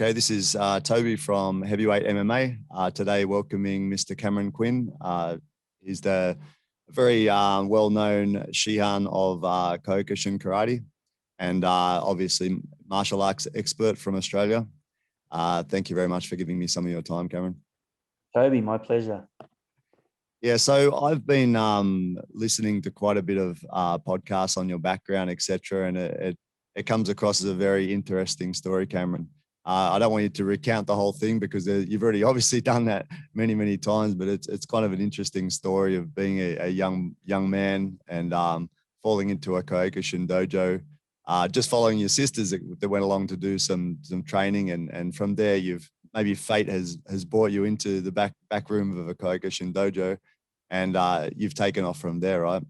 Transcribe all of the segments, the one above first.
Okay, this is Toby from Heavyweight MMA. Today, welcoming Mr. Cameron Quinn. He's the very well-known Shihan of Kyokushin karate, and obviously martial arts expert from Australia. Thank you very much for giving me some of your time, Cameron. Toby, my pleasure. Yeah, so I've been listening to quite a bit of podcasts on your background, etc., and it comes across as a very interesting story, Cameron. I don't want you to recount the whole thing because you've already obviously done that many, many times, but it's kind of an interesting story of being a young man and falling into a Kyokushin dojo, just following your sisters that went along to do some training, and from there maybe fate has brought you into the back room of a Kyokushin dojo, and you've taken off from there, right?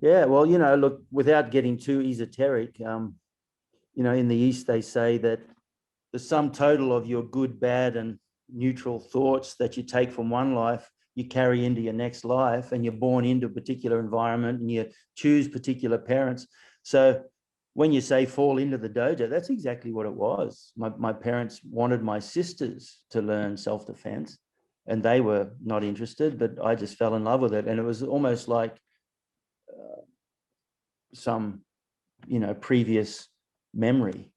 Yeah, well, look, without getting too esoteric, in the East, they say that the sum total of your good, bad, and neutral thoughts that you take from one life, you carry into your next life, and you're born into a particular environment and you choose particular parents. So when you say fall into the dojo, that's exactly what it was. My parents wanted my sisters to learn self-defense, and they were not interested, but I just fell in love with it. And it was almost like some, previous memory.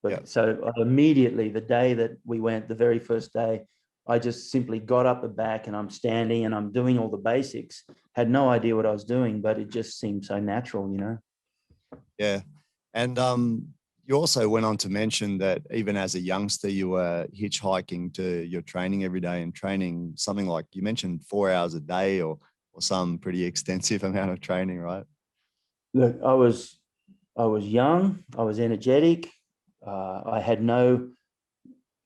But yeah. So immediately, the day that we went, the very first day, I just simply got up the back and I'm standing and I'm doing all the basics. Had no idea what I was doing, but it just seemed so natural, Yeah. And you also went on to mention that even as a youngster, you were hitchhiking to your training every day and training something like, you mentioned 4 hours a day or some pretty extensive amount of training, right? Look, I was young, I was energetic. I had no,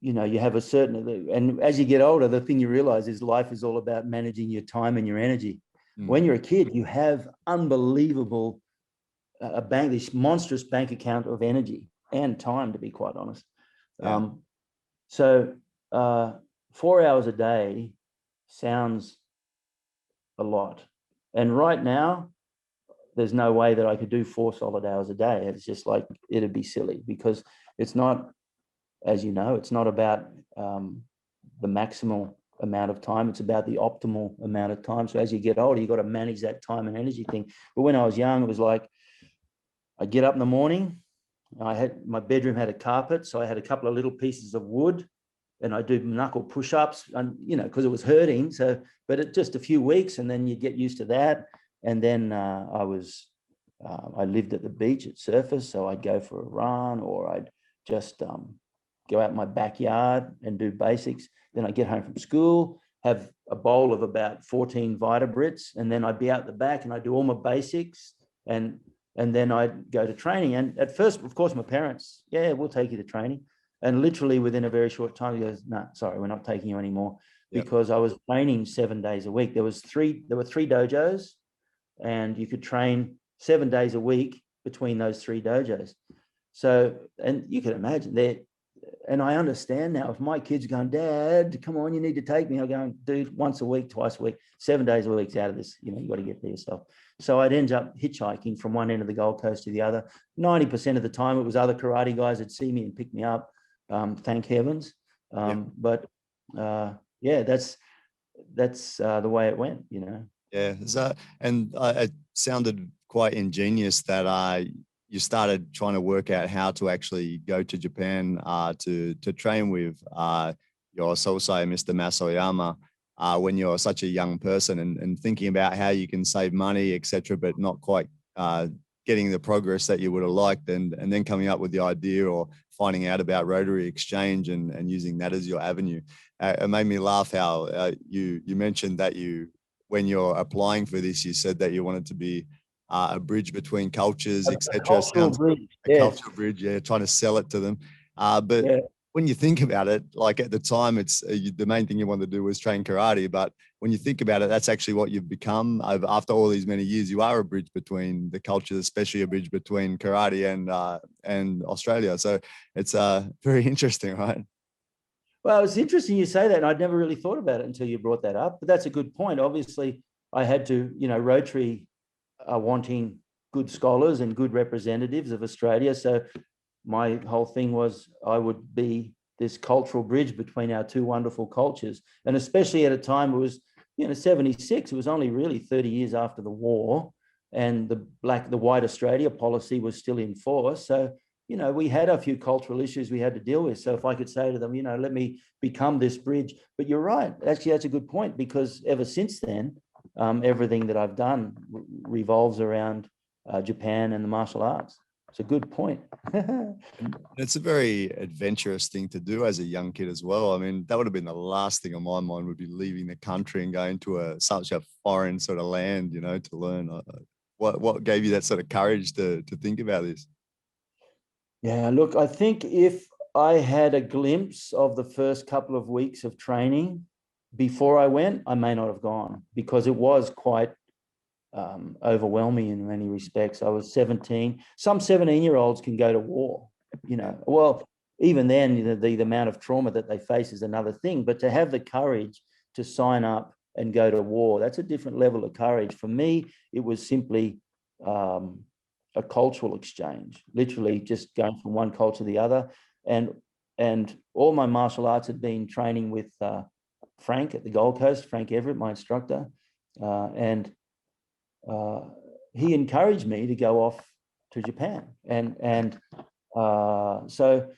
you have a certain, and as you get older, the thing you realize is life is all about managing your time and your energy. When you're a kid, you have unbelievable, this monstrous bank account of energy and time, to be quite honest. Yeah. So 4 hours a day sounds a lot. And right now, there's no way that I could do 4 solid hours a day. It's just like, it'd be silly because it's not, as you know, it's not about the maximal amount of time. It's about the optimal amount of time. So as you get older, you've got to manage that time and energy thing. But when I was young, it was like, I'd get up in the morning. My bedroom had a carpet. So I had a couple of little pieces of wood and I do knuckle push-ups and, because it was hurting. So, but it just a few weeks and then you get used to that. And then I lived at the beach at Surface, so I'd go for a run or I'd just go out in my backyard and do basics. Then I'd get home from school, have a bowl of about 14 Vita Brits, and then I'd be out the back and I'd do all my basics and then I'd go to training. And at first, of course, my parents, yeah, we'll take you to training. And literally within a very short time, he goes, no, sorry, we're not taking you anymore. Yep. Because I was training 7 days a week. There were 3 dojos. And you could train 7 days a week between those 3 dojos. So, and you can imagine that. And I understand now if my kids are going, Dad, come on, you need to take me. I'm going, dude, once a week, twice a week, 7 days a week's out of this. You got to get there yourself. So I'd end up hitchhiking from one end of the Gold Coast to the other. 90% of the time, it was other karate guys that'd see me and pick me up. Thank heavens. But yeah, that's the way it went, Yeah, and it sounded quite ingenious that you started trying to work out how to actually go to Japan to train with your sensei, Mr. Masoyama, when you're such a young person and thinking about how you can save money, etc., but not quite getting the progress that you would have liked, and then coming up with the idea or finding out about Rotary Exchange and using that as your avenue. It made me laugh how you mentioned that when you're applying for this, you said that you wanted to be a bridge between cultures, etc. Cultural bridge, cultural bridge, yeah, trying to sell it to them. But yeah, when you think about it, like at the time, it's the main thing you wanted to do was train karate. But when you think about it, that's actually what you've become. After all these many years, you are a bridge between the cultures, especially a bridge between karate and Australia. So it's very interesting, right? Well, it's interesting you say that, and I'd never really thought about it until you brought that up. But that's a good point. Obviously, I had to, Rotary are wanting good scholars and good representatives of Australia. So my whole thing was I would be this cultural bridge between our two wonderful cultures. And especially at a time it was, 76, it was only really 30 years after the war, and the white Australia policy was still in force. So, we had a few cultural issues we had to deal with. So if I could say to them, let me become this bridge. But you're right. Actually, that's a good point, because ever since then, everything that I've done revolves around Japan and the martial arts. It's a good point. It's a very adventurous thing to do as a young kid as well. I mean, that would have been the last thing on my mind, would be leaving the country and going to such a foreign sort of land, to learn. What gave you that sort of courage to think about this? Yeah, look, I think if I had a glimpse of the first couple of weeks of training before I went, I may not have gone, because it was quite overwhelming in many respects. I was 17. Some 17-year-olds can go to war, Well, even then, the amount of trauma that they face is another thing. But to have the courage to sign up and go to war, that's a different level of courage. For me, it was simply a cultural exchange, literally just going from one culture to the other. And all my martial arts had been training with Frank at the Gold Coast, Frank Everett, my instructor. And he encouraged me to go off to Japan. And so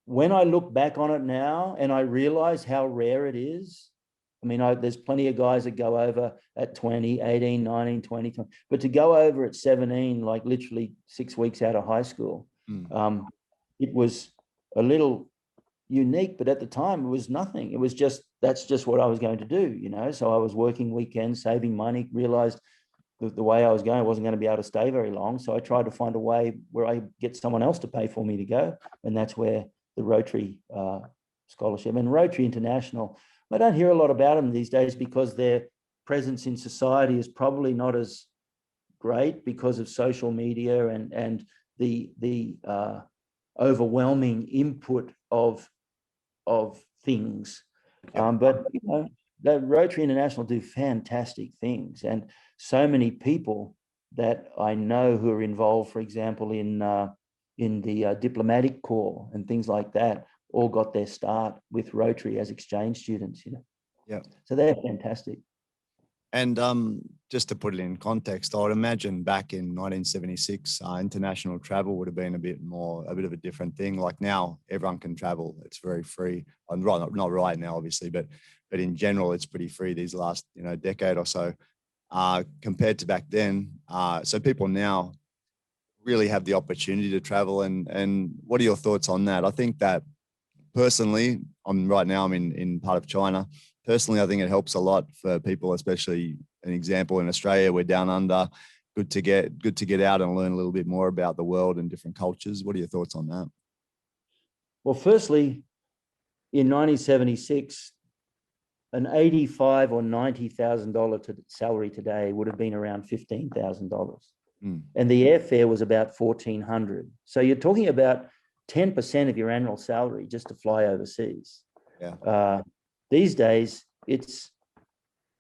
when I look back on it now and I realize how rare it is, I mean, there's plenty of guys that go over at 20, 18, 19, 20, but to go over at 17, like literally 6 weeks out of high school, it was a little unique, but at the time it was nothing. It was that's just what I was going to do, So I was working weekends, saving money, realized the way I was going, I wasn't going to be able to stay very long. So I tried to find a way where I get someone else to pay for me to go. And that's where the Rotary scholarship and Rotary International, I don't hear a lot about them these days because their presence in society is probably not as great because of social media and the overwhelming input of things. But the Rotary International do fantastic things, and so many people that I know who are involved, for example, in the diplomatic corps and things like that, all got their start with Rotary as exchange students. Yeah. So they're fantastic. And just to put it in context, I would imagine back in 1976, international travel would have been a bit of a different thing. Like now, everyone can travel; it's very free. And not right now, obviously, but in general, it's pretty free these last decade or so, compared to back then. So people now really have the opportunity to travel. And what are your thoughts on that? I think that personally, I'm in part of China. Personally, I think it helps a lot for people, especially an example in Australia, we're down under. Good to get out and learn a little bit more about the world and different cultures. What are your thoughts on that? Well, firstly, in 1976, an $85,000 or $90,000 salary today would have been around $15,000, and the airfare was about $1,400. So you're talking about 10% of your annual salary just to fly overseas. Yeah. These days, it's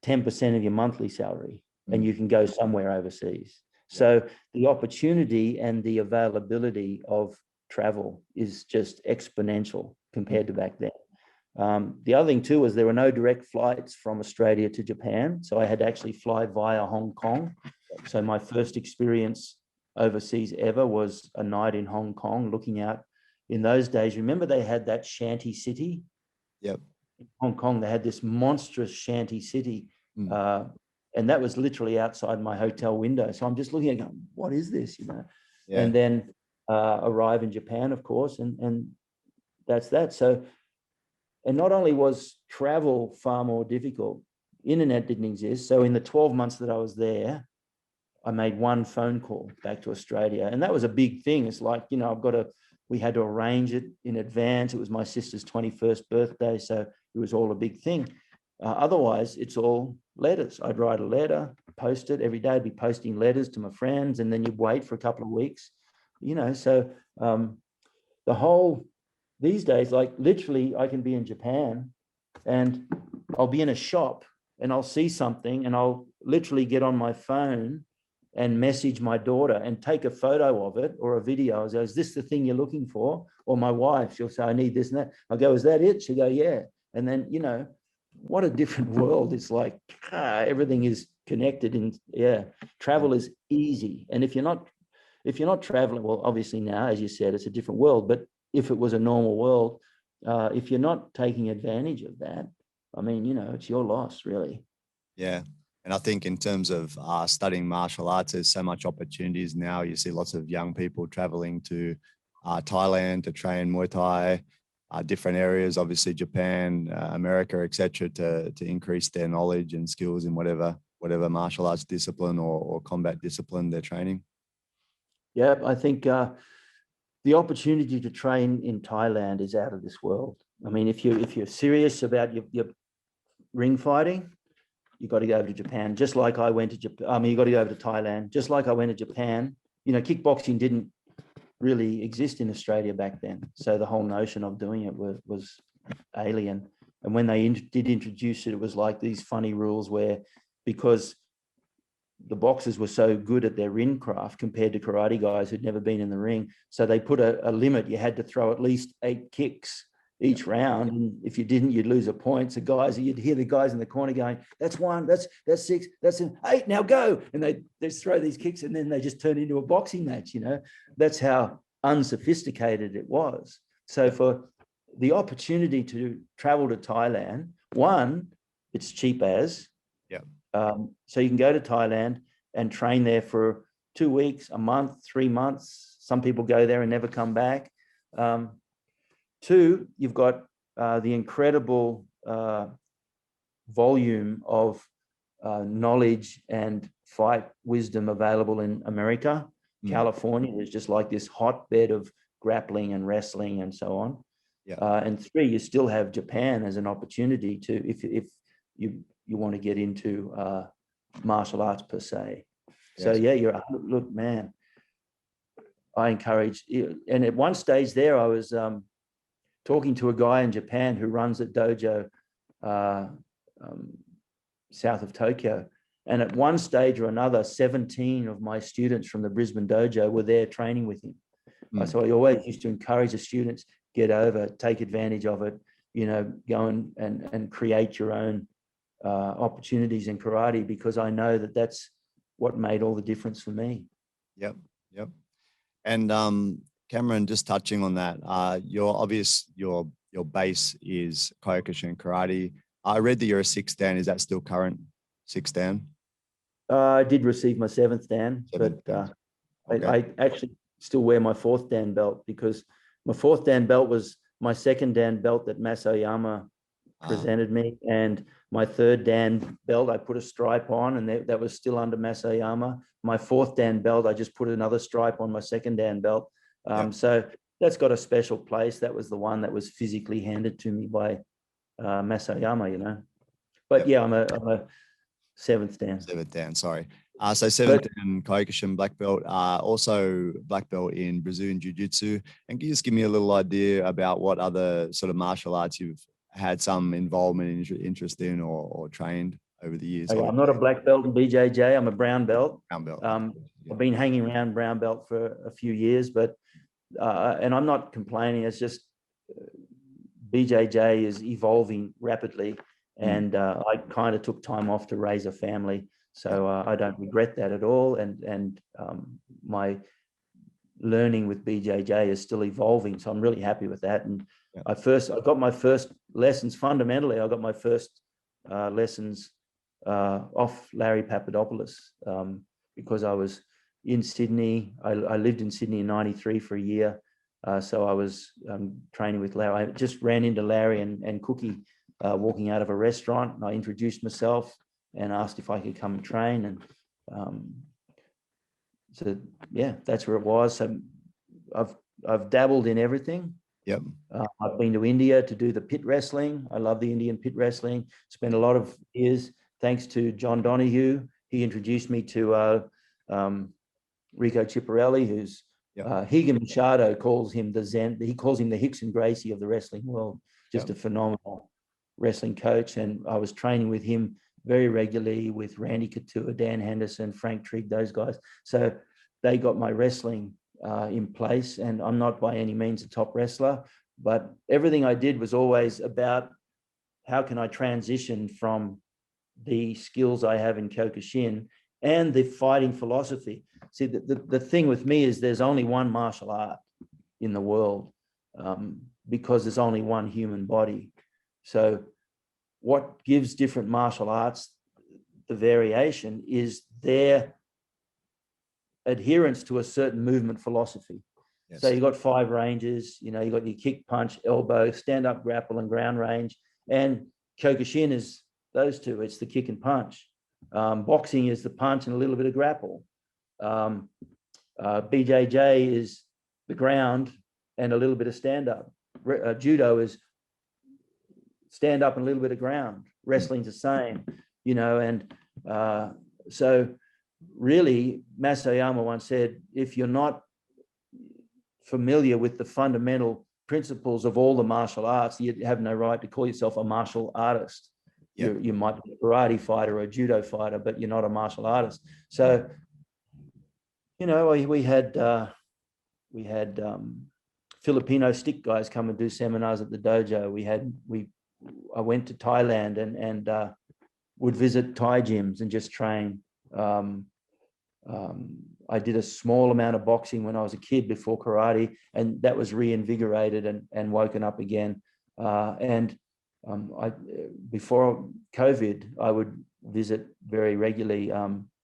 10% of your monthly salary, and you can go somewhere overseas. Yeah. So the opportunity and the availability of travel is just exponential compared to back then. The other thing too was there were no direct flights from Australia to Japan, so I had to actually fly via Hong Kong. So my first experience overseas ever was a night in Hong Kong, looking out. In those days, remember they had that shanty city? Yep. In Hong Kong, they had this monstrous shanty city, and that was literally outside my hotel window. So I'm just looking at going, what is this, Yeah. And then arrive in Japan, of course, and that's that. So, and not only was travel far more difficult, internet didn't exist. So in the 12 months that I was there, I made one phone call back to Australia, and that was a big thing. It's like, we had to arrange it in advance. It was my sister's 21st birthday, so it was all a big thing. Otherwise, it's all letters. I'd write a letter, post it every day. I'd be posting letters to my friends, and then you'd wait for a couple of weeks, So these days, like literally, I can be in Japan, and I'll be in a shop, and I'll see something, and I'll literally get on my phone and message my daughter and take a photo of it or a video. I go, is this the thing you're looking for? Or my wife, she'll say, I need this and that. I go, is that it? She'll go, yeah. And then, you know, what a different world. It's like, everything is connected. And yeah, travel is easy. And if you're not traveling, well, obviously now, as you said, it's a different world. But if it was a normal world, if you're not taking advantage of that, I mean, you know, it's your loss, really. Yeah. And I think in terms of studying martial arts, there's so much opportunities now. You see lots of young people traveling to Thailand to train Muay Thai, different areas, obviously Japan, America, etc., to increase their knowledge and skills in whatever martial arts discipline or combat discipline they're training. Yeah, I think the opportunity to train in Thailand is out of this world. I mean, if you're serious about your ring fighting, you got to go over to Japan. Just like I went to Japan. I mean, you got to go over to Thailand. Just like I went to Japan. You know, kickboxing didn't really exist in Australia back then, so the whole notion of doing it was alien. And when they did introduce it, it was like these funny rules where, because the boxers were so good at their ring craft compared to karate guys who'd never been in the ring, so they put a limit. You had to throw at least 8 kicks each round, and if you didn't, you'd lose a point. So you'd hear the guys in the corner going, that's 1, that's 6, that's 8, now go. And they just throw these kicks, and then they just turn into a boxing match, you know. That's how unsophisticated it was. So for the opportunity to travel to Thailand, one, it's cheap as. So you can go to Thailand and train there for 2 weeks, a month, 3 months. Some people go there and never come back. 2, you've got the incredible volume of knowledge and fight wisdom available in America. California is just like this hotbed of grappling and wrestling and so on. And 3, you still have Japan as an opportunity to, if you want to get into martial arts per se. So yeah, look, man, I encourage you. And at one stage there, I was talking to a guy in Japan who runs a dojo south of Tokyo. And at one stage or another, 17 of my students from the Brisbane dojo were there training with him. So I always used to encourage the students, get over, take advantage of it, you know, go and create your own opportunities in karate, because I know that that's what made all the difference for me. Yep. And Cameron, just touching on that, your base is Kyokushin karate. I read that you're a 6th dan. Is that still current 6th dan? I did receive my 7th dan, but okay. I actually still wear my 4th dan belt, because my 4th dan belt was my 2nd dan belt that Masayama presented me, and my 3rd dan belt I put a stripe on, and that was still under Masayama. My 4th dan belt, I just put another stripe on my 2nd dan belt. So that's got a special place. That was the one that was physically handed to me by Masayama, you know. But yeah, I'm a 7th dan. 7th dan, sorry. So 7th dan Kyokushin black belt, also black belt in Brazilian Jiu-Jitsu. And can you just give me a little idea about what other sort of martial arts you've had some involvement, interest in, or trained over the years? Okay, I'm not a black belt in BJJ. I'm a brown belt. Brown belt. I've been hanging around brown belt for a few years, but and I'm not complaining. It's just BJJ is evolving rapidly, and I kind of took time off to raise a family, so I don't regret that at all. And my learning with BJJ is still evolving, so I'm really happy with that. And I got my first lessons. Fundamentally, I got my first lessons off Larry Papadopoulos, because I was in Sydney. I lived in Sydney in '93 for a year, so I was training with Larry. I just ran into Larry and Cookie walking out of a restaurant, and I introduced myself and asked if I could come and train. And so yeah, that's where it was. So I've dabbled in everything. Yep. I've been to India to do the pit wrestling. I love the Indian pit wrestling. Spent a lot of years, thanks to John Donahue. He introduced me to Rico Ciparelli, who's Higa Machado calls him the Zen. He calls him the Hickson Gracie of the wrestling world. Just a phenomenal wrestling coach. And I was training with him very regularly with Randy Couture, Dan Henderson, Frank Trigg, those guys. So they got my wrestling in place, and I'm not by any means a top wrestler, but everything I did was always about how can I transition from the skills I have in Kyokushin and the fighting philosophy. See, the thing with me is there's only one martial art in the world, because there's only one human body. So what gives different martial arts the variation is their adherence to a certain movement philosophy. Yes. So you've got 5 ranges, you got your kick, punch, elbow, stand-up, grapple, and ground range. And Kyokushin is those two. It's the kick and punch. Boxing is the punch and a little bit of grapple. BJJ is the ground and a little bit of stand-up. Judo is stand up and a little bit of ground. Wrestling's the same, and so really Masayama once said, if you're not familiar with the fundamental principles of all the martial arts, you have no right to call yourself a martial artist. Yep. You might be a karate fighter or a judo fighter, but you're not a martial artist. So, we had Filipino stick guys come and do seminars at the dojo. I went to Thailand and would visit Thai gyms and just train. I did a small amount of boxing when I was a kid before karate, and that was reinvigorated and woken up again. Before COVID, I would visit very regularly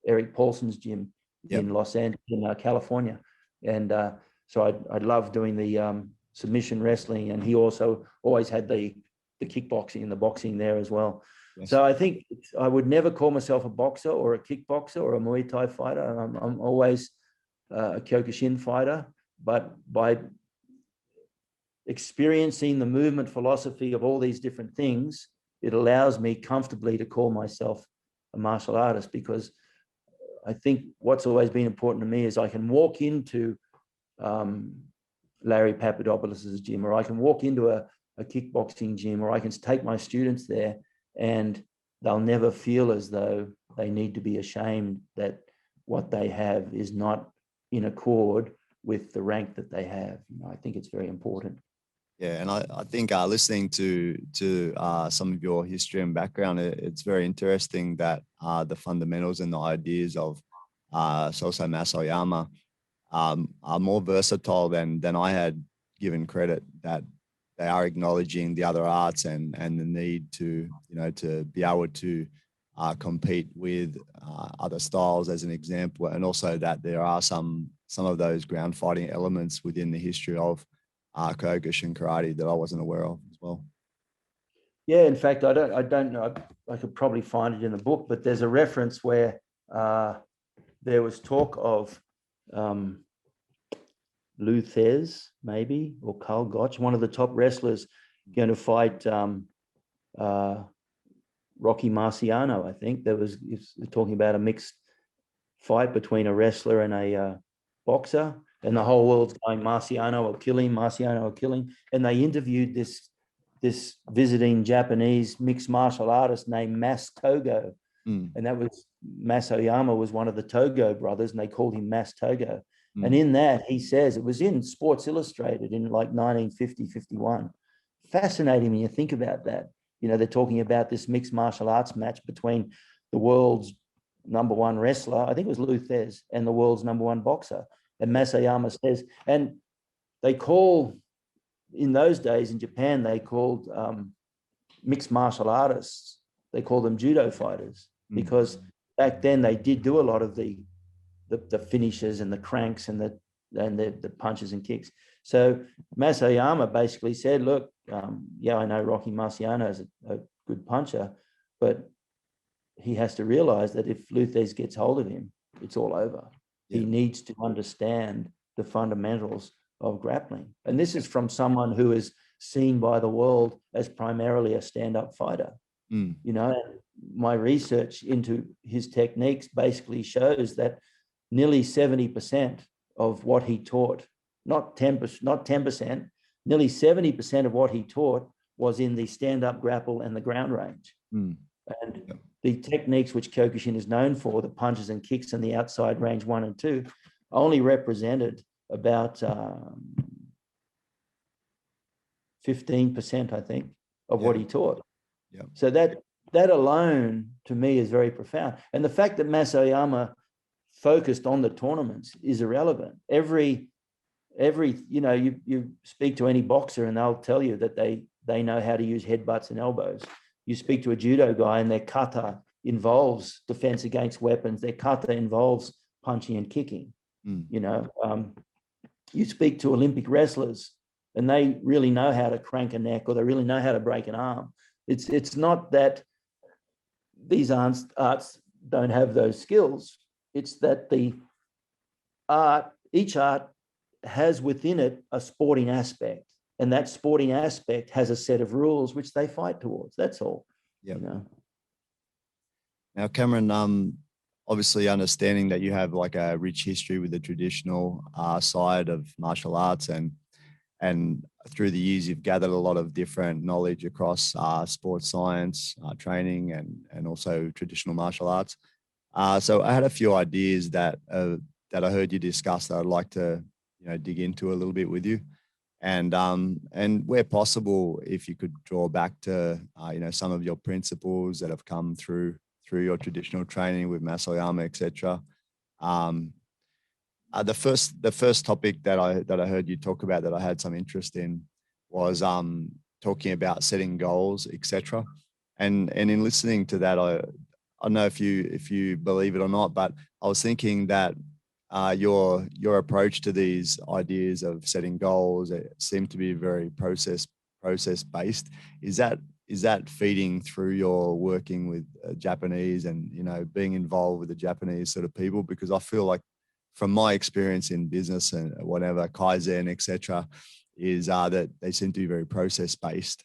Eric Paulson's gym in Los Angeles, in California. And so I love doing the submission wrestling, and he also always had the kickboxing and the boxing there as well. Yes. So I think I would never call myself a boxer or a kickboxer or a Muay Thai fighter. I'm always a Kyokushin fighter, but by experiencing the movement philosophy of all these different things, it allows me comfortably to call myself a martial artist, because I think what's always been important to me is I can walk into Larry Papadopoulos's gym, or I can walk into a kickboxing gym, or I can take my students there, and they'll never feel as though they need to be ashamed that what they have is not in accord with the rank that they have. I think it's very important. Yeah, and I think listening to some of your history and background, it's very interesting that the fundamentals and the ideas of Sosei Masayama are more versatile than I had given credit, that they are acknowledging the other arts and the need to be able to compete with other styles, as an example, and also that there are some of those ground fighting elements within the history of Kyokushin karate that I wasn't aware of as well. Yeah, in fact, I don't know. I could probably find it in the book, but there's a reference where there was talk of Lou Thez, maybe, or Carl Gotch, one of the top wrestlers, going to fight Rocky Marciano. I think there was talking about a mixed fight between a wrestler and a boxer, and the whole world's going, Marciano will kill him, Marciano will kill him. And they interviewed this visiting Japanese mixed martial artist named Mas Togo. And that was Masayama was one of the Togo brothers, and they called him Mas Togo. And in that, he says, it was in Sports Illustrated in like 1950, 51. Fascinating when you think about that. They're talking about this mixed martial arts match between the world's #1 wrestler, I think it was Lou Thez, and the world's #1 boxer. And Masayama says, and they call, in those days in Japan, they called mixed martial artists, they called them judo fighters, because back then they did do a lot of the finishes and the cranks and the punches and kicks. So Masayama basically said, look, I know Rocky Marciano is a good puncher, but he has to realize that if Lou Thez gets hold of him, it's all over. Yeah. He needs to understand the fundamentals of grappling. And this is from someone who is seen by the world as primarily a stand-up fighter. My research into his techniques basically shows that nearly 70% of what he taught, not 10%, nearly 70% of what he taught was in the stand-up grapple and the ground range. And the techniques which Kyokushin is known for, the punches and kicks and the outside range 1 and 2, only represented about 15%, I think, of what he taught. Yeah. So that alone, to me, is very profound. And the fact that Masayama focused on the tournaments is irrelevant. Every you speak to any boxer and they'll tell you that they know how to use headbutts and elbows. You speak to a judo guy and their kata involves defense against weapons. Their kata involves punching and kicking. You speak to Olympic wrestlers and they really know how to crank a neck, or they really know how to break an arm. It's not that these arts don't have those skills. It's that each art has within it a sporting aspect, and that sporting aspect has a set of rules which they fight towards. That's all. Yeah. Now, Cameron, obviously understanding that you have like a rich history with the traditional side of martial arts, and through the years you've gathered a lot of different knowledge across sports science, training, and also traditional martial arts. So I had a few ideas that I heard you discuss that I'd like to dig into a little bit with you, and where possible, if you could draw back to some of your principles that have come through your traditional training with Masayama, etc. The first topic that I heard you talk about that I had some interest in was talking about setting goals, etc. And in listening to that, I don't know if you believe it or not, but I was thinking that your approach to these ideas of setting goals seem to be very process based. Is that feeding through your working with Japanese and being involved with the Japanese sort of people? Because I feel like, from my experience in business and whatever, Kaizen, etc., is that they seem to be very process-based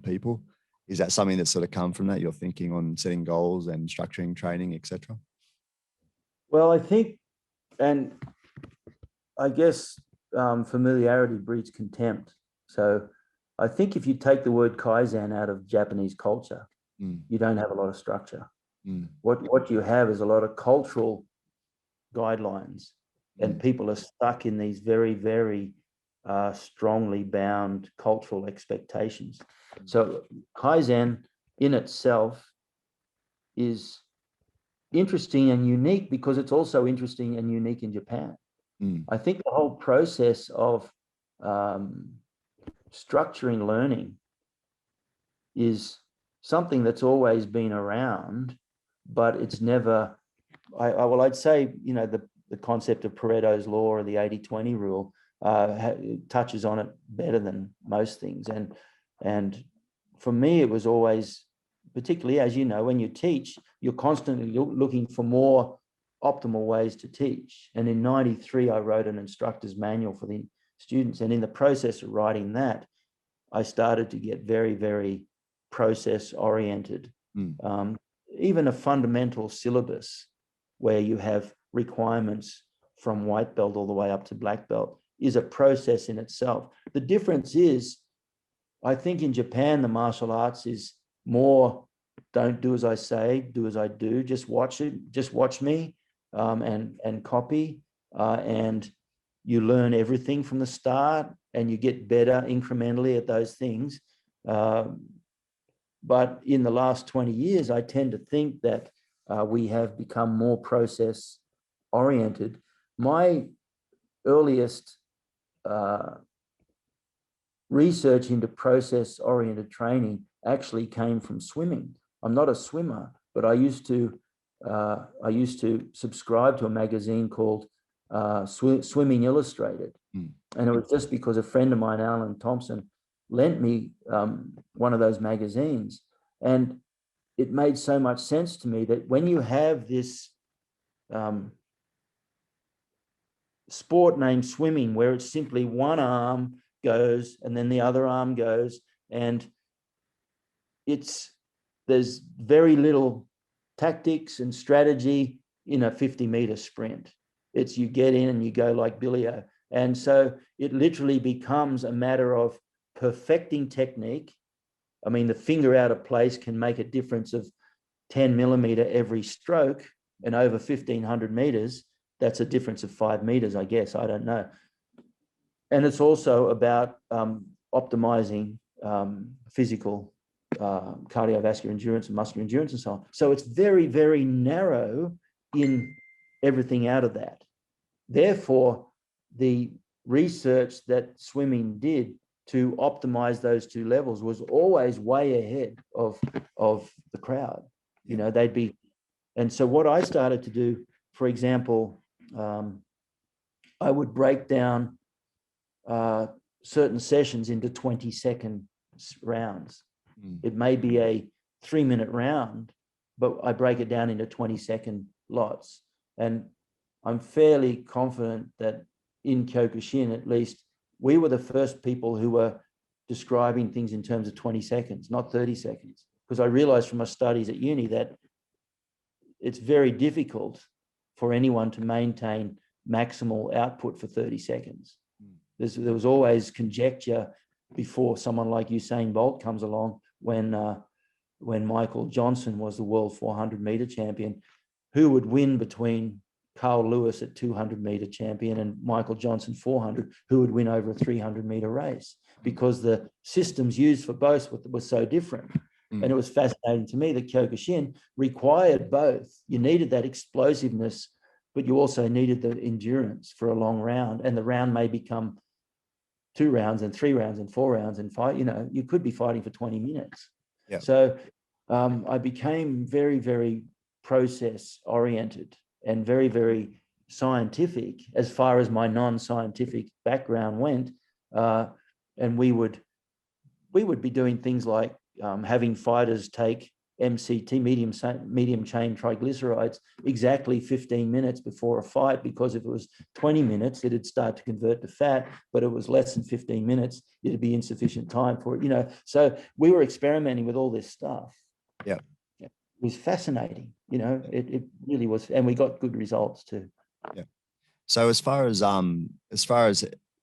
people. Is that something that's sort of come from that, your thinking on setting goals and structuring training, etc.? Well, I think, and I guess familiarity breeds contempt. So I think if you take the word Kaizen out of Japanese culture, you don't have a lot of structure. What you have is a lot of cultural guidelines, and people are stuck in these very, very strongly bound cultural expectations. So Kaizen in itself is interesting and unique because it's also interesting and unique in Japan. I think the whole process of structuring learning is something that's always been around, but it's never, I'd say, the concept of Pareto's law or the 80-20 rule touches on it better than most things. And for me, it was always, particularly, as you know, when you teach, you're constantly looking for more optimal ways to teach. And in 93, I wrote an instructor's manual for the students. And in the process of writing that, I started to get very, very process oriented. Even a fundamental syllabus where you have requirements from white belt all the way up to black belt is a process in itself. The difference is, I think in Japan, the martial arts is more, don't do as I say, do as I do, just watch it, just watch me, and copy, and you learn everything from the start and you get better incrementally at those things. But in the last 20 years, I tend to think that we have become more process oriented. My earliest research into process oriented training actually came from swimming. I'm not a swimmer, but I used to subscribe to a magazine called Swimming Illustrated. And it was just because a friend of mine, Alan Thompson, lent me one of those magazines. And it made so much sense to me that when you have this sport named swimming, where it's simply one arm goes and then the other arm goes, and there's very little tactics and strategy in a 50-meter sprint. It's you get in and you go like Billy-O. And so it literally becomes a matter of perfecting technique. I mean, the finger out of place can make a difference of 10 millimeter every stroke and over 1,500 meters, that's a difference of 5 meters, I guess. I don't know. And it's also about optimizing physical cardiovascular endurance and muscular endurance and so on. So it's very, very narrow in everything out of that. Therefore, the research that swimming did to optimize those two levels was always way ahead of the crowd. You know, they'd be, and so what I started to do, for example, I would break down certain sessions into 20-second rounds. It may be a 3-minute round, but I break it down into 20-second lots. And I'm fairly confident that in Kyokushin, at least, we were the first people who were describing things in terms of 20 seconds, not 30 seconds. Because I realized from my studies at uni that it's very difficult for anyone to maintain maximal output for 30 seconds. There was always conjecture before someone like Usain Bolt comes along, when Michael Johnson was the world 400 meter champion, who would win between Carl Lewis at 200 meter champion and Michael Johnson 400, who would win over a 300 meter race, because the systems used for both were so different. And it was fascinating to me that Kyokushin required both. You needed that explosiveness, but you also needed the endurance for a long round. And the round may become 2 rounds and 3 rounds and 4 rounds and 5. You know, you could be fighting for 20 minutes. Yeah. So I became very, very process oriented and very, very scientific as far as my non-scientific background went. And we would be doing things like having fighters take MCT, medium chain triglycerides, exactly 15 minutes before a fight, because if it was 20 minutes, it'd start to convert to fat, but it was less than 15 minutes, it'd be insufficient time for it, you know. So we were experimenting with all this stuff. Yeah. It was fascinating, you know, it really was. And we got good results too. Yeah. So as far as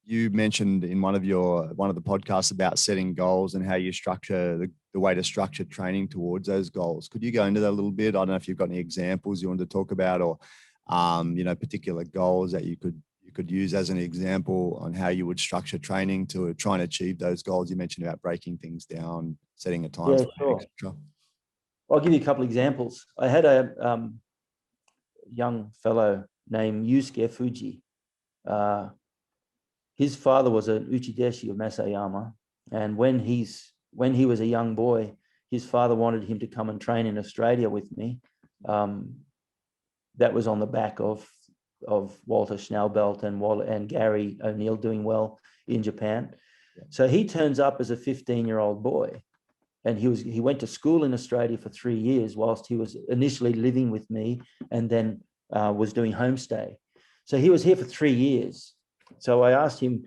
you mentioned in one of the podcasts about setting goals and how you structure the way to structure training towards those goals. Could you go into that a little bit? I don't know if you've got any examples you want to talk about, or particular goals that you could use as an example on how you would structure training to try and achieve those goals. You mentioned about breaking things down, setting a time frame, sure. etc. I'll give you a couple of examples. I had a young fellow named Yusuke Fuji. His father was an uchideshi of Masayama, and when he was a young boy, his father wanted him to come and train in Australia with me. That was on the back of Walter Schnellbelt and Gary O'Neill doing well in Japan. Yeah. So he turns up as a 15-year-old boy, and he went to school in Australia for 3 years whilst he was initially living with me, and then was doing homestay. So he was here for 3 years. So I asked him,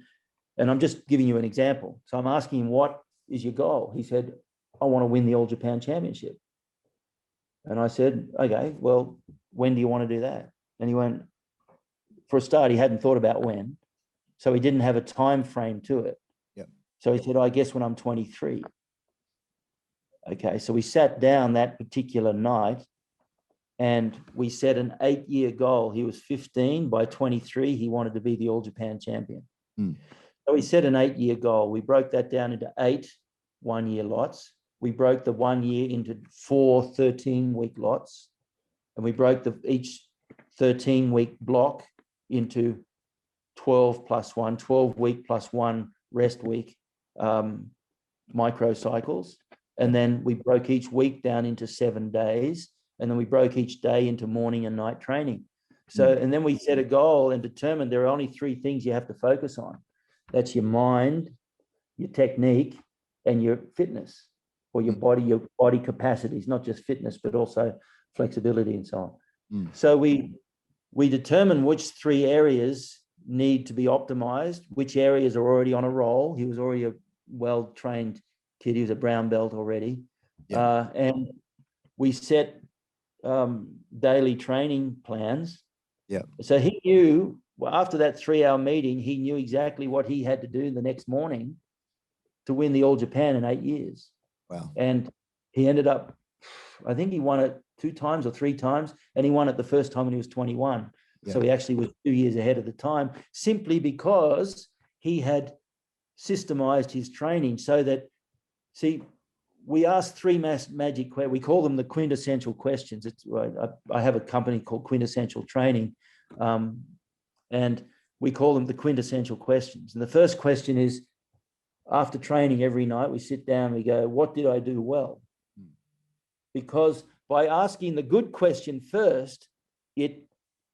and I'm just giving you an example. So I'm asking him, what is your goal? He said, I want to win the All Japan Championship. And I said, okay, well, when do you want to do that? And he went, for a start, he hadn't thought about when. So he didn't have a time frame to it. Yep. So he said, I guess when I'm 23. Okay, so we sat down that particular night and we set an 8-year goal. He was 15. By 23, he wanted to be the All Japan champion. So we set an 8-year goal. We broke that down into 8 one-year lots. We broke the 1 year into 4 13-week lots. And we broke each 13-week block into 12 plus 1, 12-week plus 1 rest week microcycles. And then we broke each week down into 7 days. And then we broke each day into morning and night training. So, and then we set a goal and determined there are only 3 things you have to focus on. That's your mind, your technique, and your fitness, or your body capacities, not just fitness, but also flexibility and so on. So we determined which 3 areas need to be optimized, which areas are already on a roll. He was already a well-trained kid. He was a brown belt already. Yeah. And we set daily training plans. Yeah. So he knew, well, after that 3-hour meeting, he knew exactly what he had to do the next morning to win the All Japan in 8 years. Wow. And he ended up, I think he won it 2 times or 3 times, and he won it the first time when he was 21. Yeah. So he actually was 2 years ahead of the time, simply because he had systemized his training so that, see, we ask 3 magic questions. We call them the quintessential questions. I have a company called Quintessential Training, and we call them the quintessential questions. And the first question is, after training every night, we sit down, we go, what did I do well? Because by asking the good question first, it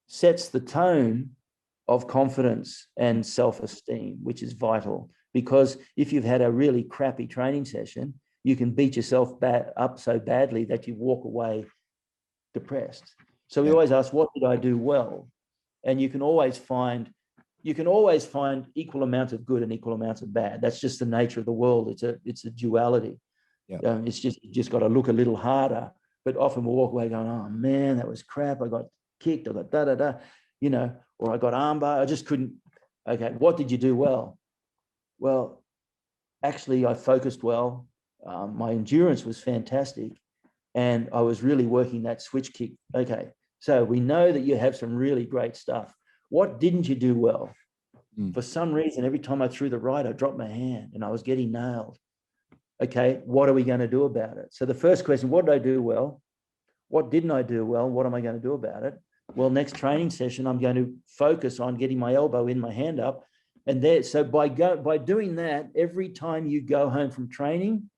sets the tone of confidence and self-esteem, which is vital. Because if you've had a really crappy training session, you can beat yourself up so badly that you walk away depressed. So we always ask, what did I do well? And you can always find equal amounts of good and equal amounts of bad. That's just the nature of the world. It's a duality. Yeah. It's just got to look a little harder. But often we'll walk away going, oh man, that was crap. I got kicked. I got da-da-da, or I got armbar. I just couldn't. Okay, what did you do well? Well, actually, I focused well. My endurance was fantastic. And I was really working that switch kick. Okay, so we know that you have some really great stuff. What didn't you do well? For some reason, every time I threw the right, I dropped my hand and I was getting nailed. Okay, what are we going to do about it? So the first question, what did I do well? What didn't I do well? What am I going to do about it? Well, next training session, I'm going to focus on getting my elbow in, my hand up. And there, so by doing that, every time you go home from training,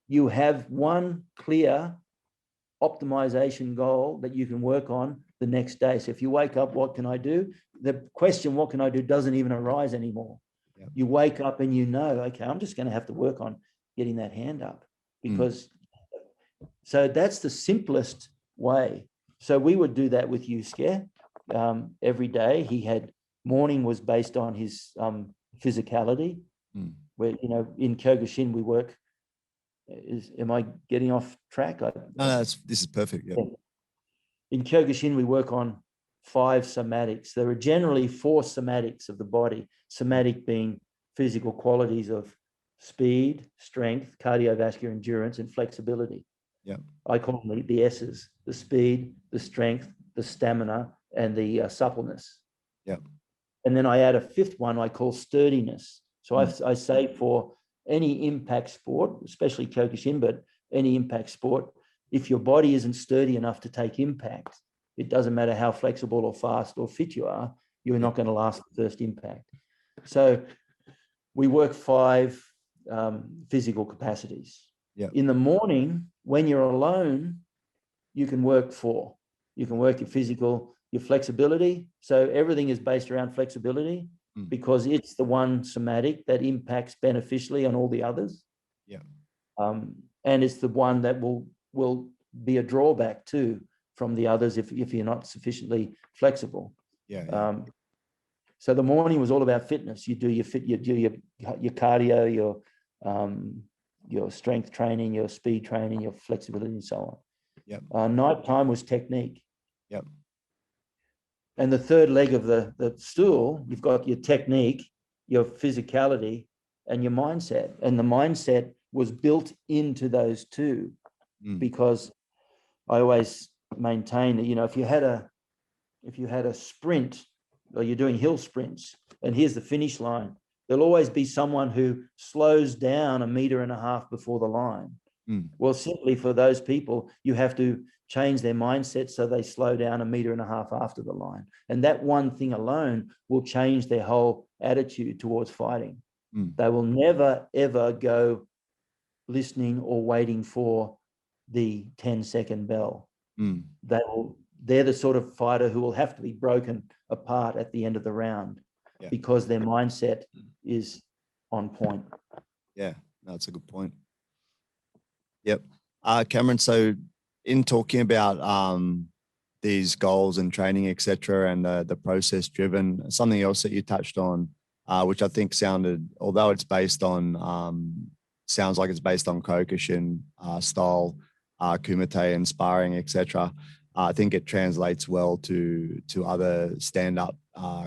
you have one clear optimization goal that you can work on the next day. So if you wake up, what can I do? The question, what can I do, doesn't even arise anymore. Yeah. You wake up and you know, okay, I'm just going to have to work on getting that hand up, because so that's the simplest way. So we would do that with Yusuke every day. He had, morning was based on his physicality, where, in Kyokushin we work. Am I getting off track? No, this is perfect. Yeah. In Kyokushin, we work on 5 somatics. There are generally 4 somatics of the body. Somatic being physical qualities of speed, strength, cardiovascular endurance, and flexibility. Yeah. I call them the S's: the speed, the strength, the stamina, and the suppleness. Yeah. And then I add a 5th one I call sturdiness. So I say for any impact sport, especially Kyokushin, but any impact sport, if your body isn't sturdy enough to take impact, it doesn't matter how flexible or fast or fit you are, you're not going to last the first impact. So we work 5 physical capacities. Yeah. In the morning, when you're alone, you can work 4. You can work your physical, your flexibility. So everything is based around flexibility, because it's the one somatic that impacts beneficially on all the others. Yeah. And it's the one that will be a drawback too from the others if you're not sufficiently flexible. Yeah. So the morning was all about fitness. You do your cardio, your strength training, your speed training, your flexibility, and so on. Yep. Nighttime was technique. Yep. And the third leg of the stool, you've got your technique, your physicality, and your mindset. And the mindset was built into those 2, because I always maintain that, if you had a sprint, or you're doing hill sprints, and here's the finish line, there'll always be someone who slows down 1.5 meters before the line. Well, simply for those people, you have to change their mindset so they slow down 1.5 meters after the line. And that one thing alone will change their whole attitude towards fighting. They will never, ever go listening or waiting for the 10-second bell. They're the sort of fighter who will have to be broken apart at the end of the round, because their mindset is on point. Yeah, that's a good point. Yep. Cameron, so in talking about these goals and training, et cetera, and the process driven, something else that you touched on, which I think sounded, although it's based on, sounds like it's based on Kyokushin style, kumite and sparring, et cetera. I think it translates well to other stand-up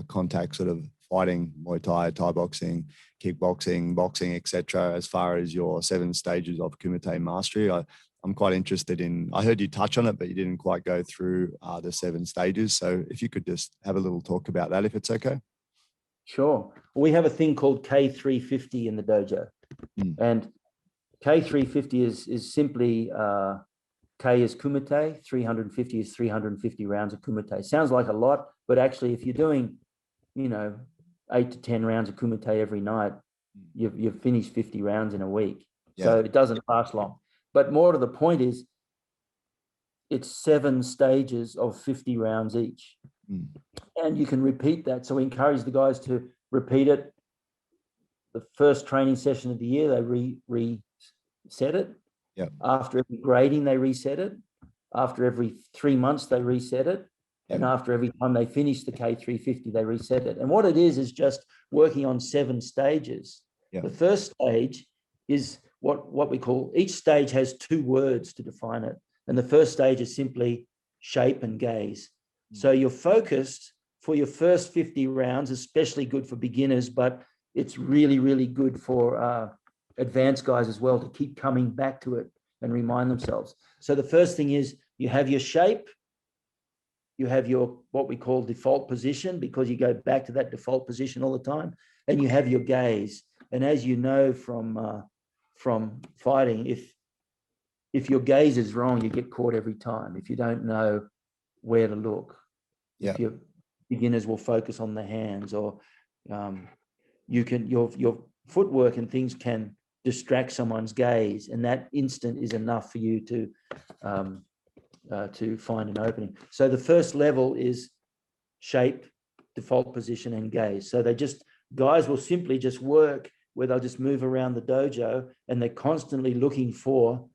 contact sort of fighting, Muay Thai, Thai boxing, kickboxing, boxing, etc. As far as your 7 stages of kumite mastery, I I'm quite interested in, I heard you touch on it, but you didn't quite go through the 7 stages. So if you could just have a little talk about that, if it's okay. Sure. We have a thing called K350 in the dojo. And K350 is simply, K is kumite, 350 is 350 rounds of kumite. Sounds like a lot, but actually if you're doing, 8 to 10 rounds of kumite every night, you've finished 50 rounds in a week. Yeah. So it doesn't last long. But more to the point is, it's 7 stages of 50 rounds each. And you can repeat that. So we encourage the guys to repeat it. The first training session of the year, they reset it. Yep. After every grading, they reset it. After every 3 months, they reset it. Yep. And after every time they finish the K350, they reset it. And what it is just working on 7 stages. Yep. The first stage is what we call, each stage has 2 words to define it. And the first stage is simply shape and gaze. So you're focused for your first 50 rounds, especially good for beginners, but it's really, really good for advanced guys as well to keep coming back to it and remind themselves. So the first thing is you have your shape, you have your what we call default position, because you go back to that default position all the time, and you have your gaze. And as you know from fighting, if your gaze is wrong, you get caught every time. If you don't know where to look, if your beginners will focus on the hands, or your footwork and things can distract someone's gaze, and that instant is enough for you to find an opening. So the first level is shape, default position, and gaze. So guys will simply just work where they'll just move around the dojo, and they're constantly looking for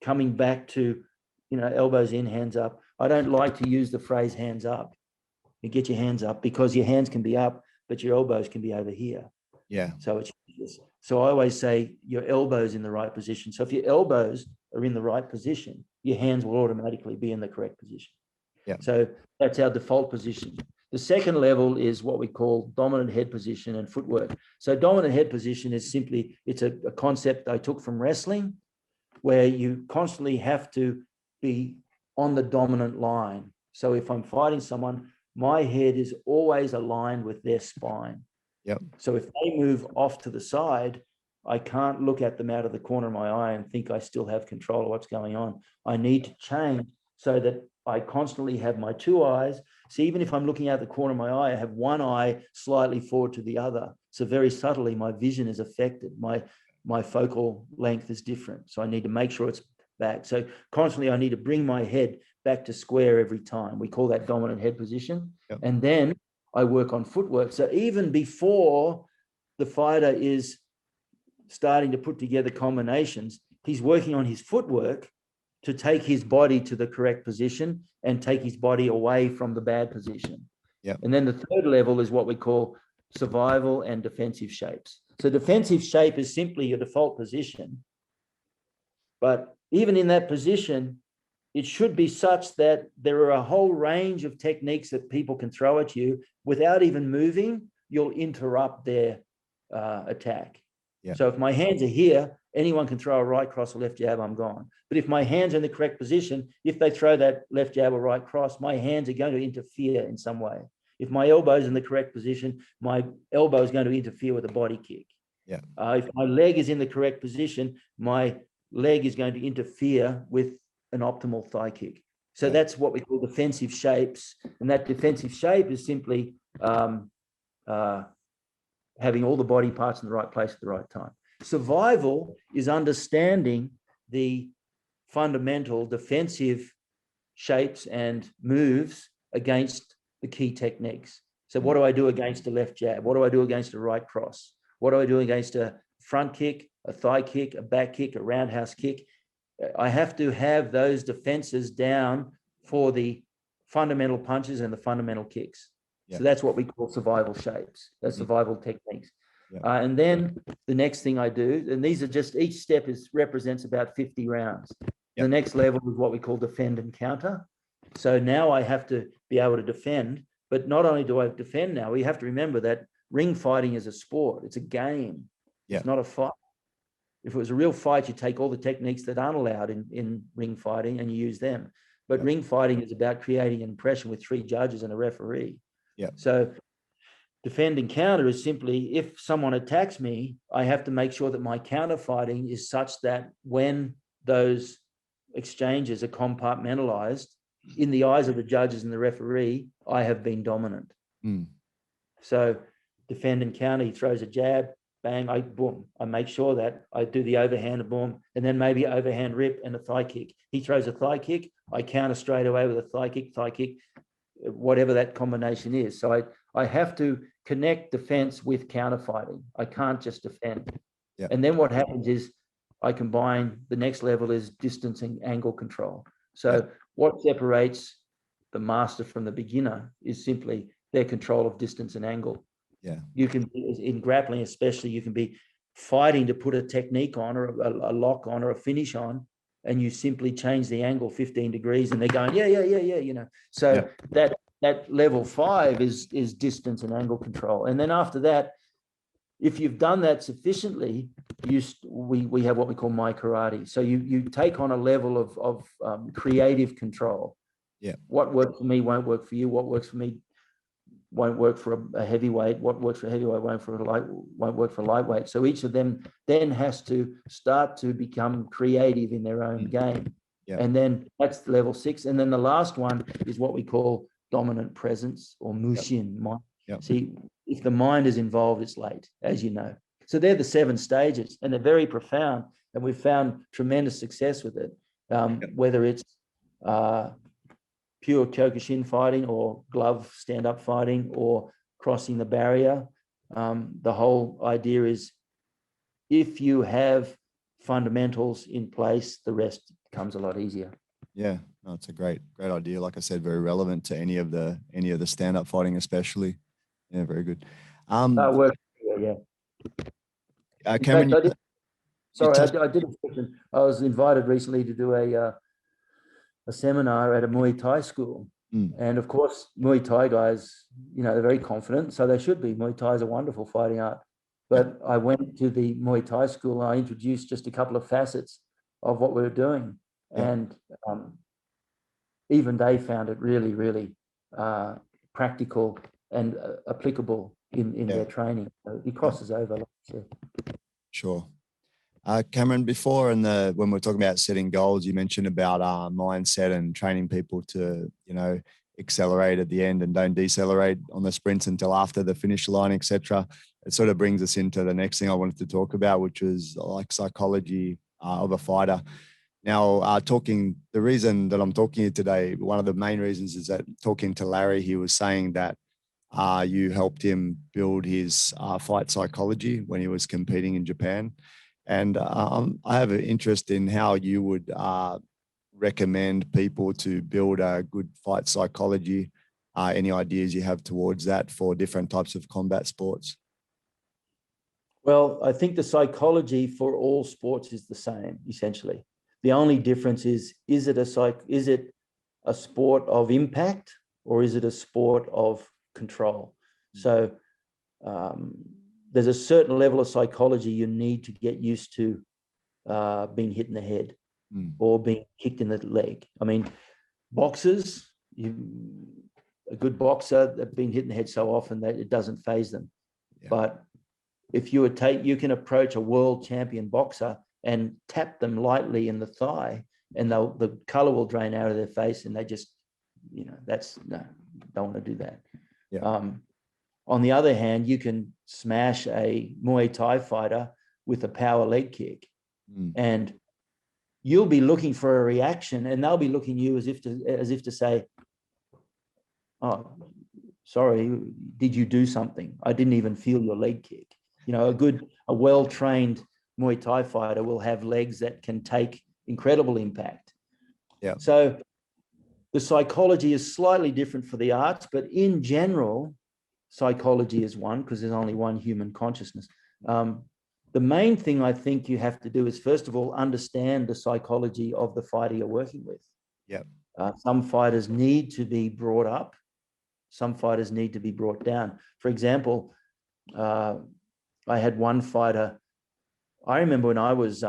coming back to, elbows in, hands up. I don't like to use the phrase hands up. You get your hands up, because your hands can be up, but your elbows can be over here. Yeah. So I always say your elbows in the right position. So if your elbows are in the right position, your hands will automatically be in the correct position. Yeah. So that's our default position. The second level is what we call dominant head position and footwork. So dominant head position is simply, it's a concept I took from wrestling, where you constantly have to be on the dominant line. So if I'm fighting someone, my head is always aligned with their spine. Yep. So if they move off to the side, I can't look at them out of the corner of my eye and think I still have control of what's going on. I need to change so that I constantly have my 2 eyes. So even if I'm looking out the corner of my eye, I have one eye slightly forward to the other. So very subtly, my vision is affected. My focal length is different. So I need to make sure it's back. So constantly I need to bring my head back to square every time. We call that dominant head position. Yep. And then I work on footwork. So even before the fighter is starting to put together combinations, he's working on his footwork to take his body to the correct position and take his body away from the bad position. Yep. And then the third level is what we call survival and defensive shapes. So defensive shape is simply your default position. But even in that position, it should be such that there are a whole range of techniques that people can throw at you without even moving. You'll interrupt their attack. Yeah. So if my hands are here, anyone can throw a right cross or left jab, I'm gone. But if my hands are in the correct position, if they throw that left jab or right cross, my hands are going to interfere in some way. If my elbow's in the correct position, my elbow is going to interfere with a body kick. Yeah. If my leg is in the correct position, my leg is going to interfere with an optimal thigh kick. So that's what we call defensive shapes. And that defensive shape is simply having all the body parts in the right place at the right time. Survival is understanding the fundamental defensive shapes and moves against the key techniques. So what do I do against a left jab? What do I do against a right cross? What do I do against a front kick, a thigh kick, a back kick, a roundhouse kick? I have to have those defenses down for the fundamental punches and the fundamental kicks. Yeah. So that's what we call survival shapes. That's survival techniques. Yeah. And then the next thing I do, and these are just, each step represents about 50 rounds. Yeah. The next level is what we call defend and counter. So now I have to be able to defend, but not only do I defend now, we have to remember that ring fighting is a sport. It's a game. Yeah. It's not a fight. If it was a real fight, you take all the techniques that aren't allowed in ring fighting and you use them. But ring fighting is about creating an impression with 3 judges and a referee. Yeah. So defend and counter is simply, if someone attacks me, I have to make sure that my counter fighting is such that when those exchanges are compartmentalized, in the eyes of the judges and the referee, I have been dominant. So defend and counter, he throws a jab, bang, boom. I make sure that I do the overhand, boom, and then maybe overhand rip and a thigh kick. He throws a thigh kick, I counter straight away with a thigh kick, whatever that combination is. So I have to connect defense with counter fighting. I can't just defend. Yeah. And then what happens is I combine, the next level is distance and angle control. So what separates the master from the beginner is simply their control of distance and angle. Yeah. You can, in grappling especially, you can be fighting to put a technique on, or a lock on, or a finish on, and you simply change the angle 15 degrees and they're going, yeah, you know. So that level 5 is distance and angle control. And then after that, if you've done that sufficiently, we have what we call my karate. So you take on a level of creative control. Yeah. What works for me won't work for you. What works for me won't work for a heavyweight. What works for a heavyweight won't work for a lightweight. So each of them then has to start to become creative in their own game. Yeah. And then that's level 6. And then the last one is what we call dominant presence, or mushin. Yep. See, if the mind is involved, it's late, as you know. So they're the 7 stages, and they're very profound, and we've found tremendous success with it. Whether it's pure Kyokushin fighting, or glove stand-up fighting, or crossing the barrier. The whole idea is, if you have fundamentals in place, the rest becomes a lot easier. Yeah, no, it's a great idea. Like I said, very relevant to any of the stand-up fighting, especially. Yeah, very good. That works. Yeah. Cameron, I did a question. I was invited recently to do a seminar at a Muay Thai school. And of course, Muay Thai guys, you know, they're very confident, so they should be. Muay Thai is a wonderful fighting art. But I went to the Muay Thai school and I introduced just a couple of facets of what we were doing. And even they found it really, really practical and applicable in their training. So it crosses over, like I said. Sure. Cameron, before when we're talking about setting goals, you mentioned about mindset and training people to, you know, accelerate at the end and don't decelerate on the sprints until after the finish line, etc. It sort of brings us into the next thing I wanted to talk about, which was like psychology of a fighter. Now, the reason that I'm talking to you today, one of the main reasons is that talking to Larry, he was saying that you helped him build his fight psychology when he was competing in Japan. And I have an interest in how you would recommend people to build a good fight psychology. Any ideas you have towards that for different types of combat sports? Well, I think the psychology for all sports is the same, essentially. The only difference is it a sport of impact, or is it a sport of control? So there's a certain level of psychology you need to get used to being hit in the head or being kicked in the leg. I mean, boxers, a good boxer, they've been hit in the head so often that it doesn't faze them. Yeah. But if you can approach a world champion boxer and tap them lightly in the thigh, and the color will drain out of their face, and they just, you know, don't want to do that. Yeah. On the other hand, you can smash a Muay Thai fighter with a power leg kick, and you'll be looking for a reaction, and they'll be looking at you as if to say, "Oh, sorry, did you do something? I didn't even feel your leg kick." You know, a well-trained Muay Thai fighter will have legs that can take incredible impact. Yeah. So the psychology is slightly different for the arts, but in general, psychology is one, because there's only one human consciousness. The main thing I think you have to do is, first of all, understand the psychology of the fighter you're working with. Yeah. Some fighters need to be brought up. Some fighters need to be brought down. For example, I had one fighter, I remember when I was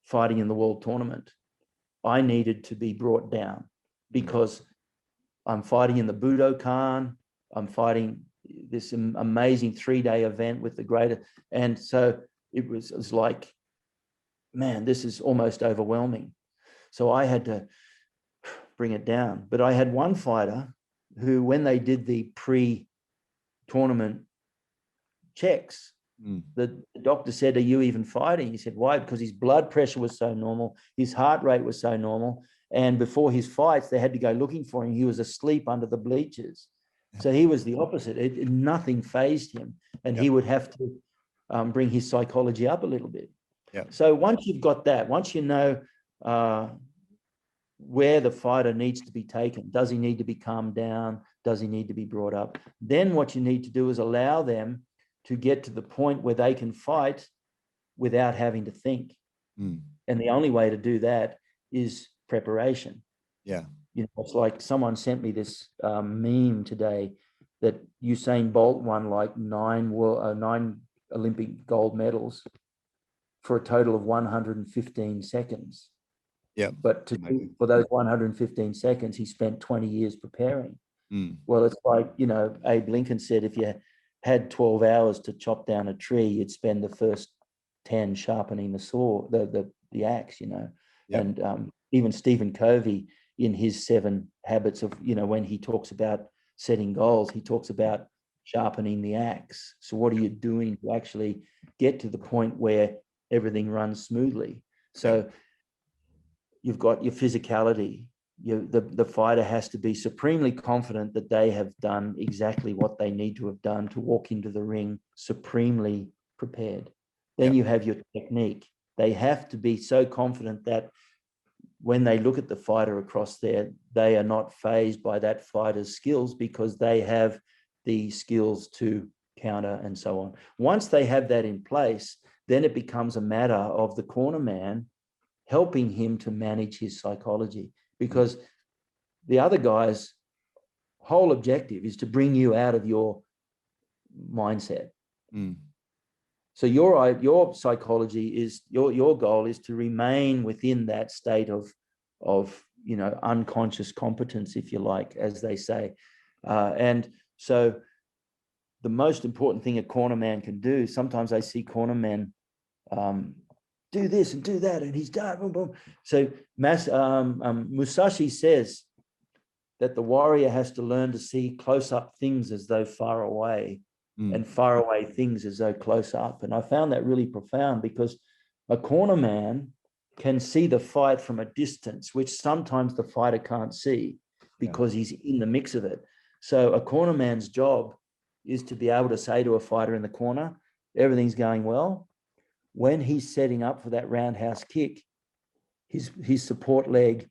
fighting in the world tournament, I needed to be brought down because I'm fighting in the Budokan. I'm fighting this amazing 3-day event with the greater. And so it was like, man, this is almost overwhelming. So I had to bring it down. But I had one fighter who, when they did the pre-tournament checks, the doctor said, "Are you even fighting?" He said, "Why?" Because his blood pressure was so normal, his heart rate was so normal. And before his fights, they had to go looking for him. He was asleep under the bleachers. So he was the opposite. Nothing fazed him. And he would have to bring his psychology up a little bit. So once you've got that, once you know where the fighter needs to be taken, does he need to be calmed down? Does he need to be brought up? Then what you need to do is allow them to get to the point where they can fight without having to think. And the only way to do that is preparation. You know, it's like someone sent me this meme today that Usain Bolt won like 9 Olympic gold medals for a total of 115 seconds. But for those 115 seconds, he spent 20 years preparing. Well, it's like, you know, Abe Lincoln said, if you had 12 hours to chop down a tree, you'd spend the first 10 sharpening the saw, the axe, you know. And even Stephen Covey, in his 7 habits of, you know, when he talks about setting goals, he talks about sharpening the axe. So what are you doing to actually get to the point where everything runs smoothly? So you've got your physicality. The fighter has to be supremely confident that they have done exactly what they need to have done to walk into the ring supremely prepared. Then you have your technique. They have to be so confident that when they look at the fighter across there, they are not fazed by that fighter's skills because they have the skills to counter and so on. Once they have that in place, then it becomes a matter of the corner man helping him to manage his psychology, because the other guy's whole objective is to bring you out of your mindset. So your psychology is your goal is to remain within that state of you know, unconscious competence, if you like, as they say. And so the most important thing a corner man can do, sometimes I see corner men do this and do that, and he's done. Boom, boom. So Musashi says that the warrior has to learn to see close-up things as though far away, and far away things as though close up. And I found that really profound, because a corner man can see the fight from a distance, which sometimes the fighter can't see because he's in the mix of it. So a corner man's job is to be able to say to a fighter in the corner, everything's going well. When he's setting up for that roundhouse kick, his support leg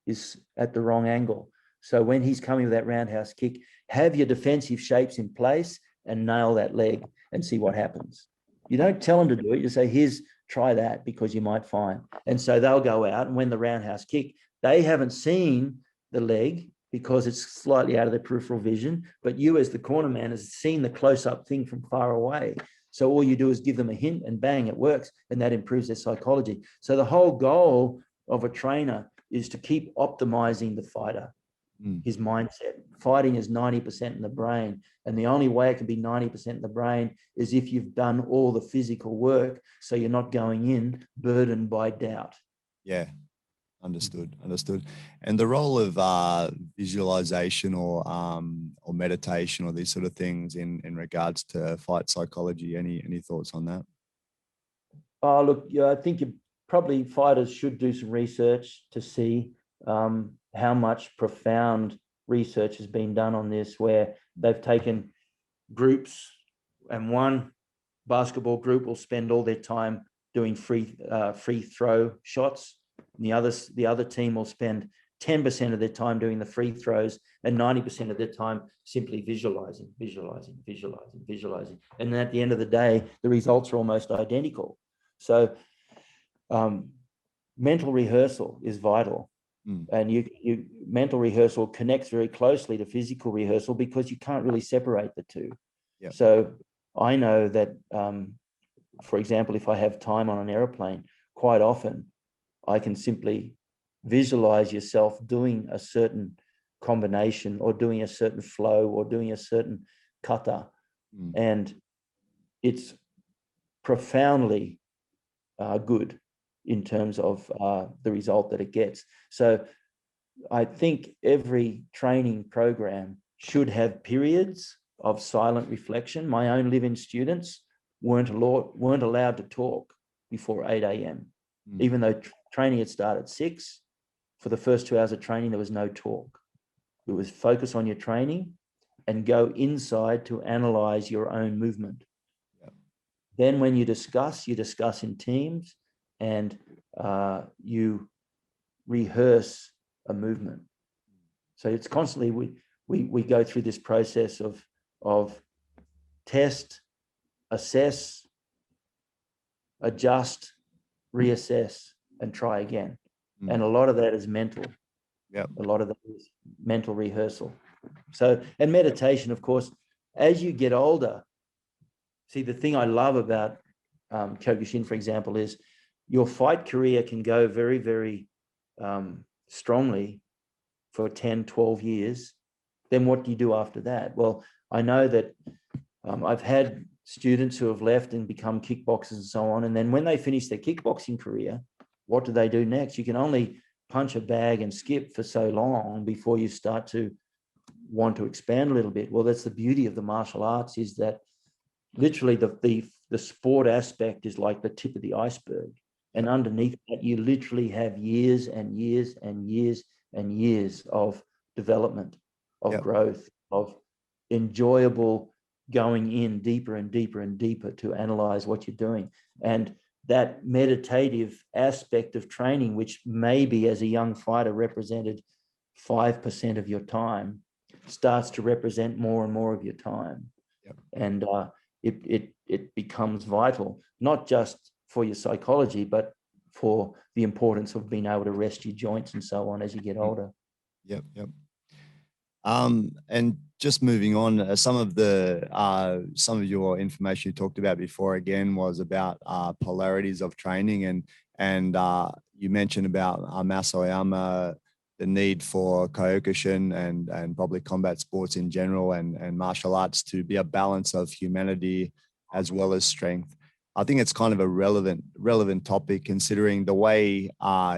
is at the wrong angle. So when he's coming with that roundhouse kick, have your defensive shapes in place and nail that leg and see what happens. You don't tell them to do it. You say, here's, try that, because you might find. And so they'll go out, and when the roundhouse kick, they haven't seen the leg because it's slightly out of their peripheral vision, but you as the corner man has seen the close-up thing from far away. So all you do is give them a hint and bang, it works, and that improves their psychology. So the whole goal of a trainer is to keep optimizing the fighter, his mindset. Fighting is 90% in the brain, and the only way it can be 90% in the brain is if you've done all the physical work, so you're not going in burdened by doubt. Understood. And the role of visualization or meditation or these sort of things in regards to fight psychology, any thoughts on that? Oh, look, I think probably fighters should do some research to see how much profound research has been done on this, where they've taken groups, and one basketball group will spend all their time doing free throw shots, and the other team will spend 10% of their time doing the free throws and 90% of their time simply visualizing. And then at the end of the day, the results are almost identical. So mental rehearsal is vital. And you mental rehearsal connects very closely to physical rehearsal, because you can't really separate the two. So I know that for example, if I have time on an airplane, quite often I can simply visualize yourself doing a certain combination or doing a certain flow or doing a certain kata. And it's profoundly good in terms of the result that it gets. So I think every training program should have periods of silent reflection. My own live-in students weren't allowed to talk before 8 a.m. Even though training had started at 6. For the first 2 hours of training, there was no talk. It was focus on your training and go inside to analyze your own movement. Yep. Then when you discuss in teams, and you rehearse a movement. So it's constantly, we go through this process of test, assess, adjust, reassess, and try again. And a lot of that is mental. Yep. A lot of that is mental rehearsal. So, and meditation, of course, as you get older, see, the thing I love about Kyokushin, for example, is your fight career can go very, very strongly for 10, 12 years. Then what do you do after that? Well, I know that I've had students who have left and become kickboxers and so on. And then when they finish their kickboxing career, what do they do next? You can only punch a bag and skip for so long before you start to want to expand a little bit. Well, that's the beauty of the martial arts, is that literally the sport aspect is like the tip of the iceberg. And underneath that, you literally have years and years and years and years of development, of growth, of enjoyable going in deeper and deeper and deeper to analyze what you're doing. And that meditative aspect of training, which maybe as a young fighter represented 5% of your time, starts to represent more and more of your time. And it becomes vital, not just for your psychology, but for the importance of being able to rest your joints and so on as you get older. Yep. And just moving on, some of your information you talked about before again was about polarities of training, and you mentioned about Masoyama, the need for Kyokushin and probably combat sports in general and martial arts to be a balance of humanity as well as strength. I think it's kind of a relevant topic, considering the way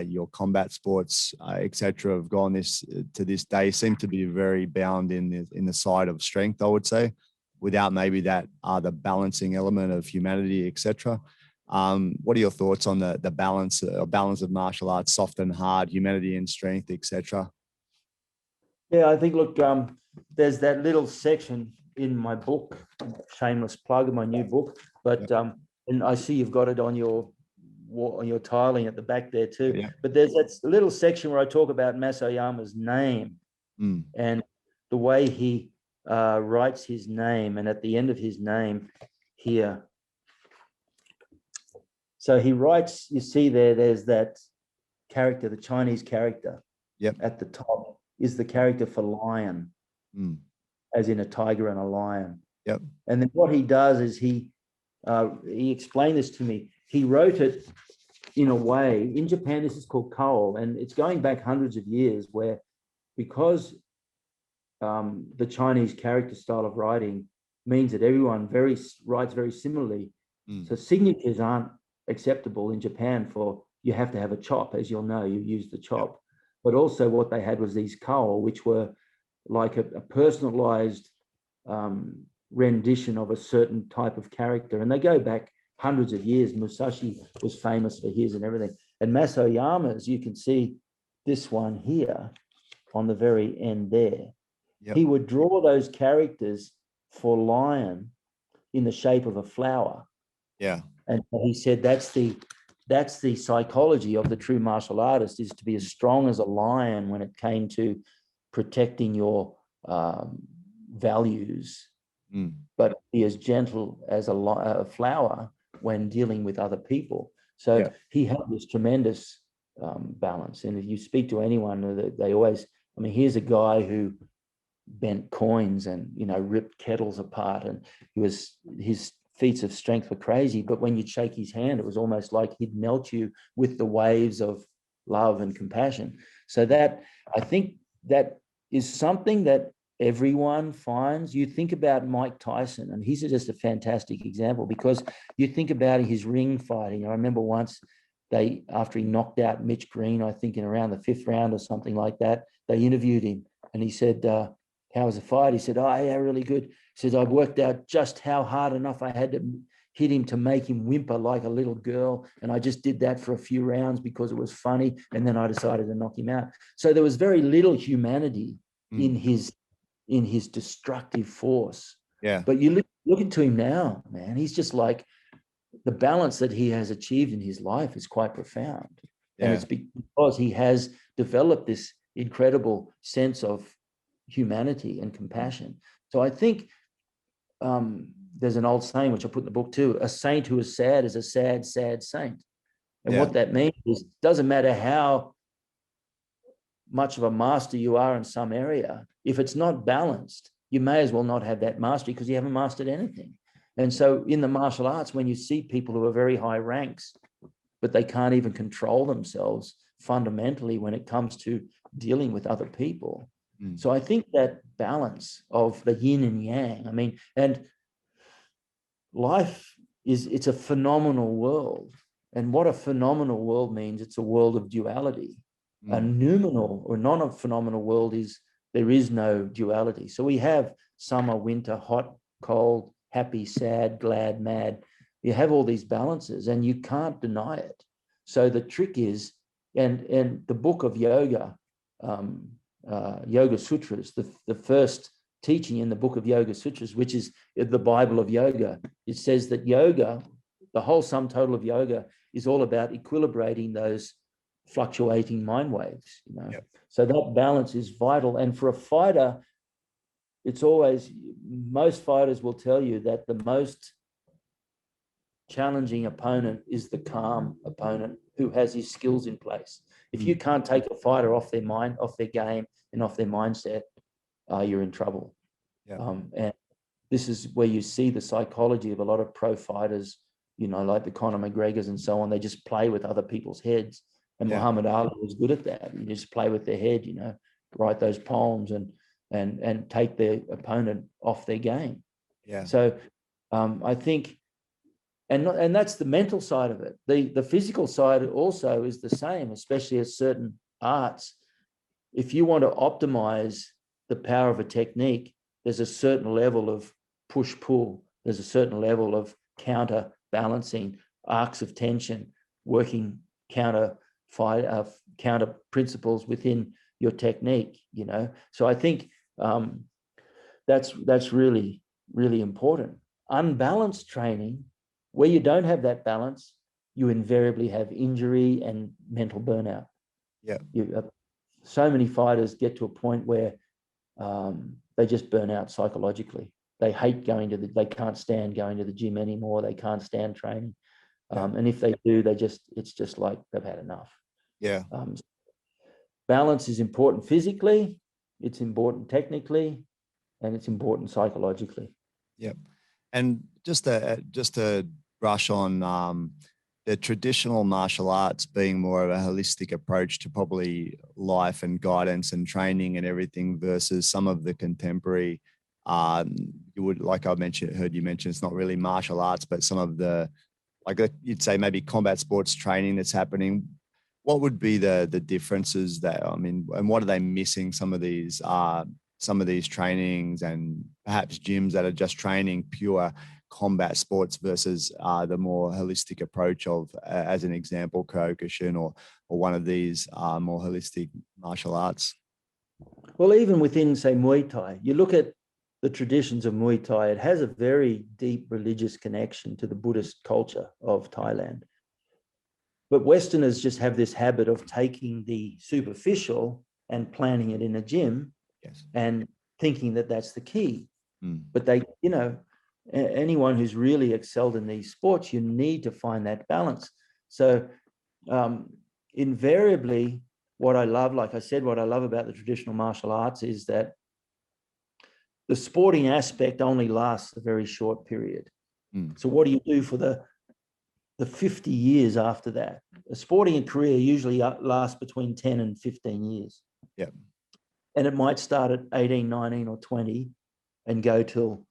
your combat sports, etc., have gone to this day, seem to be very bound in the side of strength, I would say, without maybe that the balancing element of humanity, etc. What are your thoughts on the balance of martial arts, soft and hard, humanity and strength, etc.? Yeah, I think, look, there's that little section in my book, shameless plug of my new book, but and I see you've got it on your tiling at the back there too. Yeah. But there's that little section where I talk about Masoyama's name and the way he writes his name, and at the end of his name here. So he writes, you see there's that character, the Chinese character. Yep. At the top is the character for lion, as in a tiger and a lion. Yep. And then what he does is he explained this to me. He wrote it in a way, in Japan, this is called kao, and it's going back hundreds of years, where because the Chinese character style of writing means that everyone writes very similarly. So signatures aren't acceptable in Japan you have to have a chop, as you'll know, you use the chop. But also what they had was these kao, which were like a personalized rendition of a certain type of character. And they go back hundreds of years. Musashi was famous for his and everything. And Masoyama's, you can see this one here on the very end there. Yep. He would draw those characters for lion in the shape of a flower. Yeah. And he said that's the psychology of the true martial artist, is to be as strong as a lion when it came to protecting your values, but be as gentle as a flower when dealing with other people. So he had this tremendous balance. And if you speak to anyone, they always, I mean, here's a guy who bent coins and, ripped kettles apart, and his feats of strength were crazy, but when you'd shake his hand, it was almost like he'd melt you with the waves of love and compassion. So that, I think that is something that everyone finds. You think about Mike Tyson, and he's just a fantastic example, because you think about his ring fighting. I remember once after he knocked out Mitch Green, I think in around the 5th round or something like that, they interviewed him and he said, how was the fight? He said, oh yeah, really good. He says, I worked out just how hard enough I had to hit him to make him whimper like a little girl. And I just did that for a few rounds because it was funny. And then I decided to knock him out. So there was very little humanity in his destructive force. Yeah. But you look into him now, man, he's just like, the balance that he has achieved in his life is quite profound. Yeah. And it's because he has developed this incredible sense of humanity and compassion. So I think there's an old saying, which I put in the book too, a saint who is sad is a sad, sad saint. And what that means is, it doesn't matter how much of a master you are in some area, if it's not balanced, you may as well not have that mastery, because you haven't mastered anything. And so in the martial arts, when you see people who are very high ranks, but they can't even control themselves fundamentally when it comes to dealing with other people. So I think that balance of the yin and yang, I mean, and life it's a phenomenal world. And what a phenomenal world means, it's a world of duality. A noumenal or non-phenomenal world is there is no duality. So we have summer, winter, hot, cold, happy, sad, glad, mad. You have all these balances and you can't deny it. So the trick is, and the book of yoga, Yoga Sutras, the first teaching in the book of Yoga Sutras, which is the Bible of yoga, it says that yoga, the whole sum total of yoga, is all about equilibrating those fluctuating mind waves, you know. Yep. So that balance is vital. And for a fighter, it's always, most fighters will tell you that the most challenging opponent is the calm opponent who has his skills in place. If you can't take a fighter off their mind, off their game, and off their mindset, you're in trouble. Yep. And this is where you see the psychology of a lot of pro fighters, you know, like the Conor McGregors and so on. They just play with other people's heads. And Muhammad Ali was good at that. You just play with their head, you know, write those poems and take their opponent off their game. Yeah. So I think, and that's the mental side of it. The physical side also is the same, especially at certain arts. If you want to optimize the power of a technique, there's a certain level of push-pull. There's a certain level of counter-balancing, arcs of tension, working counter principles within your technique, you know. So I think that's really, really important. Unbalanced training, where you don't have that balance, you invariably have injury and mental burnout. Yeah. So many fighters get to a point where they just burn out psychologically. They hate they can't stand going to the gym anymore. They can't stand training. And if they do, it's just like they've had enough. Yeah. Balance is important physically, it's important technically, and it's important psychologically. Yep. And just to brush on the traditional martial arts being more of a holistic approach to probably life and guidance and training and everything versus some of the contemporary, you would, like I heard you mention, it's not really martial arts, but some of the, like you'd say maybe combat sports training that's happening. What would be the differences there? I mean, and what are they missing? Some of these trainings and perhaps gyms that are just training pure combat sports versus the more holistic approach of, as an example, Kyokushin or one of these more holistic martial arts? Well, even within, say, Muay Thai, you look at the traditions of Muay Thai, it has a very deep religious connection to the Buddhist culture of Thailand. But Westerners just have this habit of taking the superficial and planting it in a gym. Yes. And thinking that that's the key. But they, you know, anyone who's really excelled in these sports, you need to find that balance. So invariably, what I love, like I said, what I love about the traditional martial arts is that the sporting aspect only lasts a very short period. So what do you do for the 50 years after that? A sporting career usually lasts between 10 and 15 years. Yeah. And it might start at 18, 19 or 20 and go till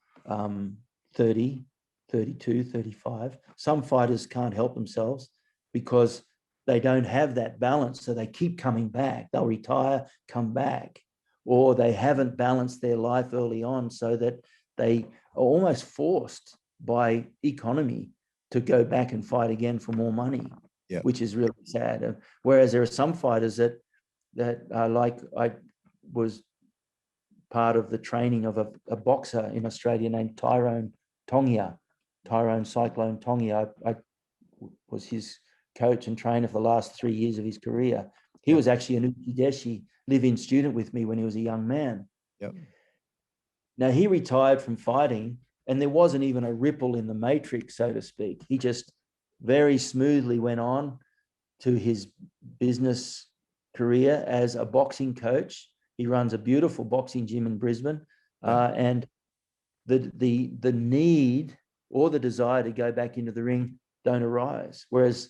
30, 32, 35. Some fighters can't help themselves because they don't have that balance. So they keep coming back. They'll retire, come back, or they haven't balanced their life early on so that they are almost forced by economy to go back and fight again for more money, which is really sad. Whereas there are some fighters that like I was part of the training of a boxer in Australia named Tyrone Cyclone Tongia. I was his coach and trainer for the last 3 years of his career. He was actually an Uchideshi live-in student with me when he was a young man. Yep. Now, he retired from fighting and there wasn't even a ripple in the matrix, so to speak. He just very smoothly went on to his business career as a boxing coach. He runs a beautiful boxing gym in Brisbane, and the need or the desire to go back into the ring don't arise. Whereas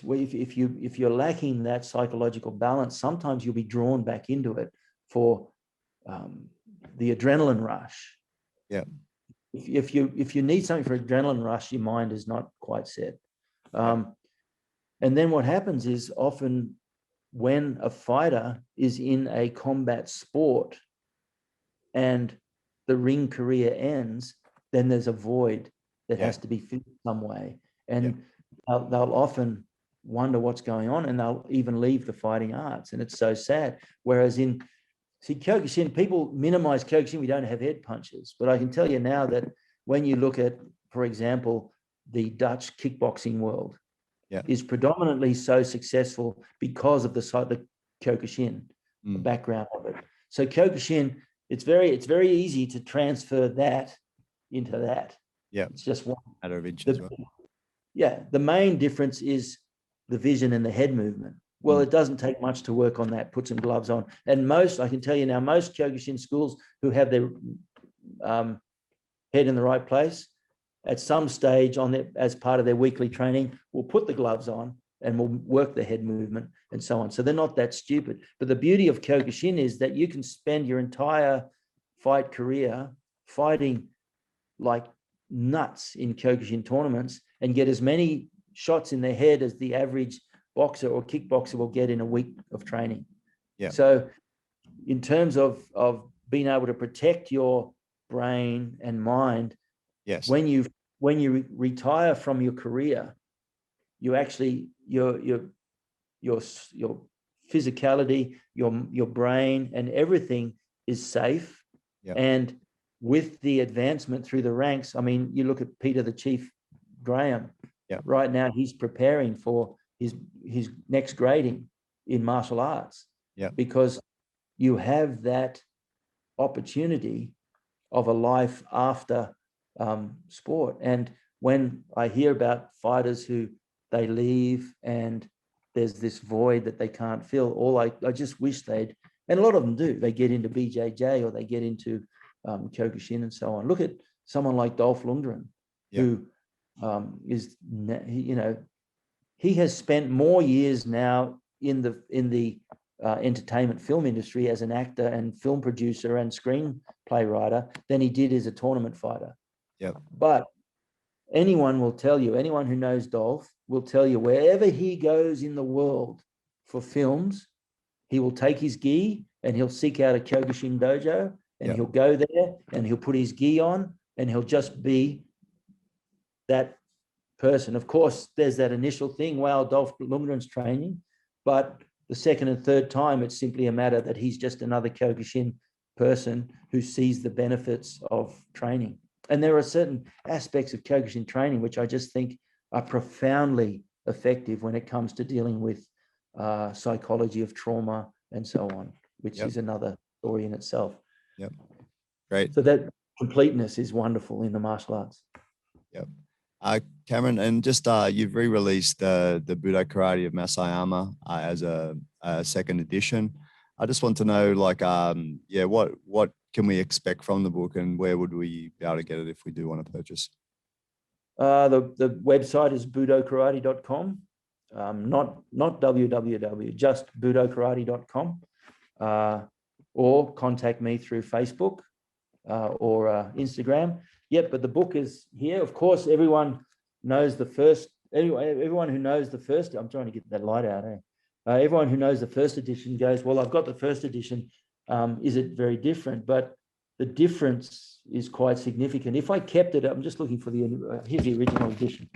if you're lacking that psychological balance, sometimes you'll be drawn back into it for the adrenaline rush. Yeah. If you need something for adrenaline rush, your mind is not quite set. And then what happens is often when a fighter is in a combat sport and the ring career ends, then there's a void that has to be filled some way. And they'll often wonder what's going on and they'll even leave the fighting arts. And it's so sad. Whereas Kyokushin, people minimize Kyokushin, we don't have head punches. But I can tell you now that when you look at, for example, the Dutch kickboxing world, is predominantly so successful because of the Kyokushin, the background of it. So Kyokushin, it's very easy to transfer that into that. Yeah, it's just one. Matter of inches. The main difference is the vision and the head movement. Well, it doesn't take much to work on that. Put some gloves on, and I can tell you now, most Kyokushin schools who have their head in the right place, at some stage as part of their weekly training, will put the gloves on and will work the head movement and so on. So they're not that stupid. But the beauty of Kyokushin is that you can spend your entire fight career fighting like nuts in Kyokushin tournaments and get as many shots in their head as the average boxer or kickboxer will get in a week of training. Yeah. So in terms of being able to protect your brain and mind, yes, when you retire from your career, you actually your physicality, your brain and everything is safe. Yep. And with the advancement through the ranks, I mean, you look at Peter the Chief Graham. Yep. Right now he's preparing for his next grading in martial arts. Yep. Because you have that opportunity of a life after sport. And when I hear about fighters who they leave and there's this void that they can't fill, I just wish they'd, and a lot of them do, they get into BJJ or they get into Kyokushin and so on. Look at someone like Dolph Lundgren, who is, he has spent more years now in the entertainment film industry as an actor and film producer and screenplay writer than he did as a tournament fighter. Yep. But anyone who knows Dolph will tell you wherever he goes in the world for films, he will take his gi and he'll seek out a Kyokushin dojo and he'll go there and he'll put his gi on and he'll just be that person. Of course, there's that initial thing, wow, Dolph Lundgren's training, but the second and third time, it's simply a matter that he's just another Kyokushin person who sees the benefits of training. And there are certain aspects of Kyokushin training which I just think are profoundly effective when it comes to dealing with psychology of trauma and so on, which is another story in itself. Yep. Great. So that completeness is wonderful in the martial arts. Yep. Cameron, and just you've re-released the Budo Karate of Masayama as a second edition. I just want to know, like, what can we expect from the book, and where would we be able to get it if we do want to purchase? The website is budokarate.com, not www, just budokarate.com, or contact me through Facebook or Instagram. Yep, but the book is here. Of course, everyone knows the first. Everyone who knows the first. I'm trying to get that light out. Everyone who knows the first edition goes, well, I've got the first edition. Is it very different? But the difference is quite significant. If I kept it, I'm just looking for here's the original edition.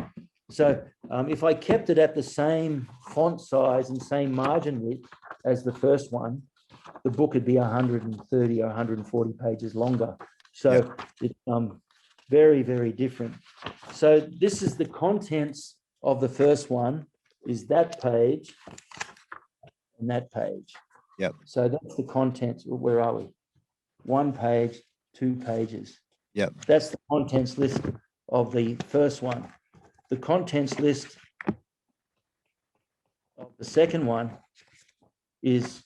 So if I kept it at the same font size and same margin width as the first one, the book would be 130 or 140 pages longer. So it's very, very different. So this is the contents of the first one, is that page and that page. Yep. So that's the contents. Where are we? 1 page, 2 pages. Yep. That's the contents list of the first one. The contents list of the second one is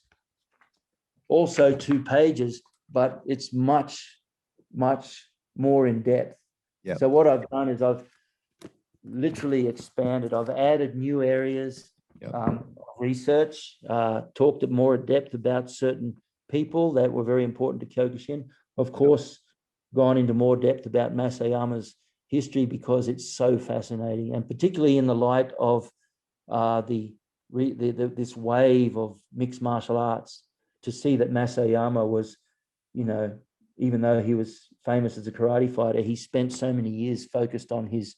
also 2 pages, but it's much, much more in depth. Yep. So what I've done is I've literally expanded. I've added new areas, research, talked at more depth about certain people that were very important to Kyokushin. Of course, gone into more depth about Masayama's history because it's so fascinating, and particularly in the light of this wave of mixed martial arts, to see that Masayama was, even though he was famous as a karate fighter, he spent so many years focused on his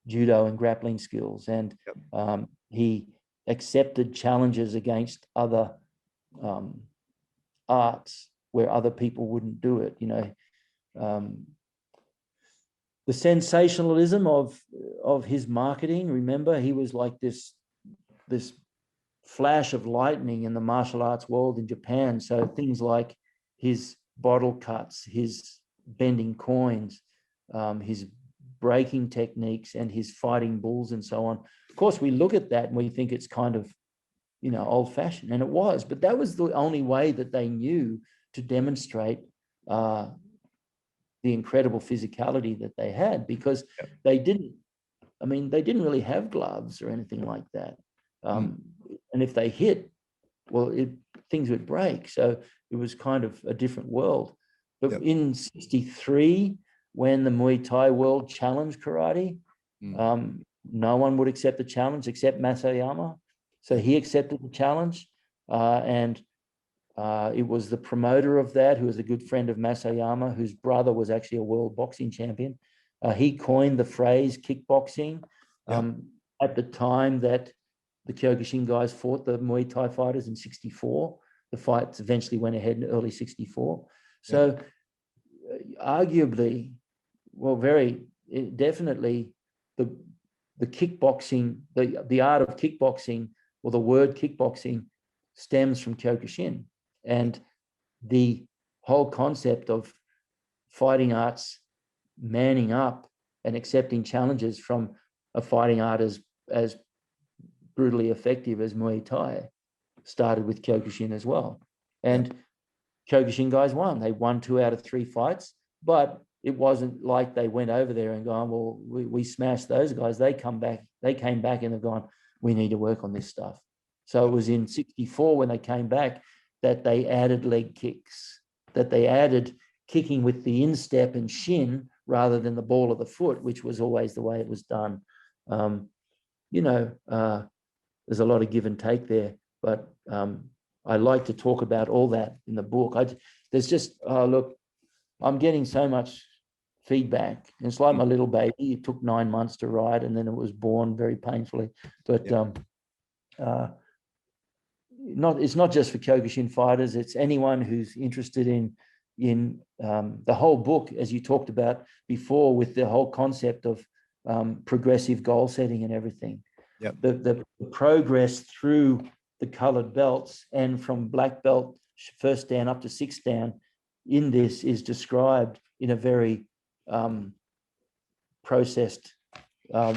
judo and grappling skills, and he accepted challenges against other arts where other people wouldn't do it. The sensationalism of his marketing, remember, he was like this flash of lightning in the martial arts world in Japan. So things like his bottle cuts, his bending coins, his breaking techniques, and his fighting bulls and so on. Of course, we look at that and we think it's kind of, old-fashioned, and it was, but that was the only way that they knew to demonstrate the incredible physicality that they had, because they didn't really have gloves or anything like that. And if they hit, well, things would break. So it was kind of a different world. But in '63, when the Muay Thai world challenged karate, no one would accept the challenge except Masayama. So he accepted the challenge, and it was the promoter of that, who was a good friend of Masayama, whose brother was actually a world boxing champion. He coined the phrase kickboxing at the time that the Kyokushin guys fought the Muay Thai fighters in '64. The fights eventually went ahead in early '64. So arguably, well, definitely the kickboxing, the art of kickboxing, or the word kickboxing, stems from Kyokushin. And the whole concept of fighting arts manning up and accepting challenges from a fighting art as brutally effective as Muay Thai started with Kyokushin as well. And Kyokushin guys won. They won 2 out of 3 fights, but it wasn't like they went over there and gone, well, we smashed those guys. They came back and have gone, we need to work on this stuff. So it was in '64 when they came back that they added leg kicks, that they added kicking with the instep and shin rather than the ball of the foot, which was always the way it was done. There's a lot of give and take there, but I like to talk about all that in the book. Look, I'm getting so much feedback. It's like my little baby. It took 9 months to write, and then it was born very painfully. But it's not just for Kyokushin fighters. It's anyone who's interested in the whole book, as you talked about before, with the whole concept of progressive goal setting and everything. The progress through the colored belts and from black belt first dan up to sixth dan in this is described in a very processed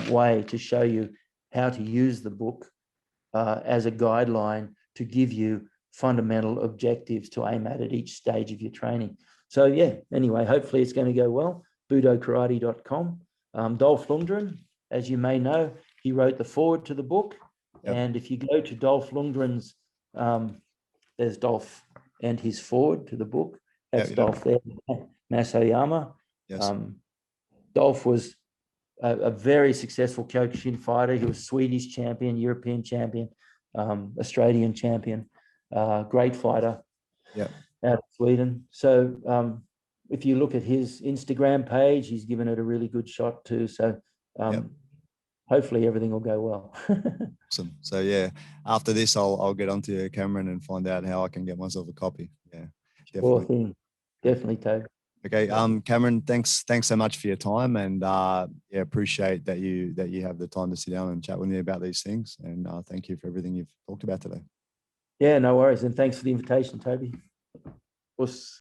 way to show you how to use the book as a guideline to give you fundamental objectives to aim at each stage of your training. So anyway, hopefully it's going to go well. budokarate.com. Dolph Lundgren, as you may know, he wrote the foreword to the book. Yep. And if you go to Dolph Lundgren's, there's Dolph and his foreword to the book. That's Dolph there, Masoyama. Yes. Dolph was a very successful Kyokushin fighter. He was Swedish champion, European champion, Australian champion, great fighter out of Sweden. So if you look at his Instagram page, he's given it a really good shot too. So hopefully everything will go well. Awesome. So yeah, after this, I'll get onto Cameron and find out how I can get myself a copy. Yeah, definitely. Sure thing. Definitely, Toby. Okay, Cameron, thanks so much for your time, and yeah, appreciate that you have the time to sit down and chat with me about these things, and thank you for everything you've talked about today. Yeah, no worries, and thanks for the invitation, Toby.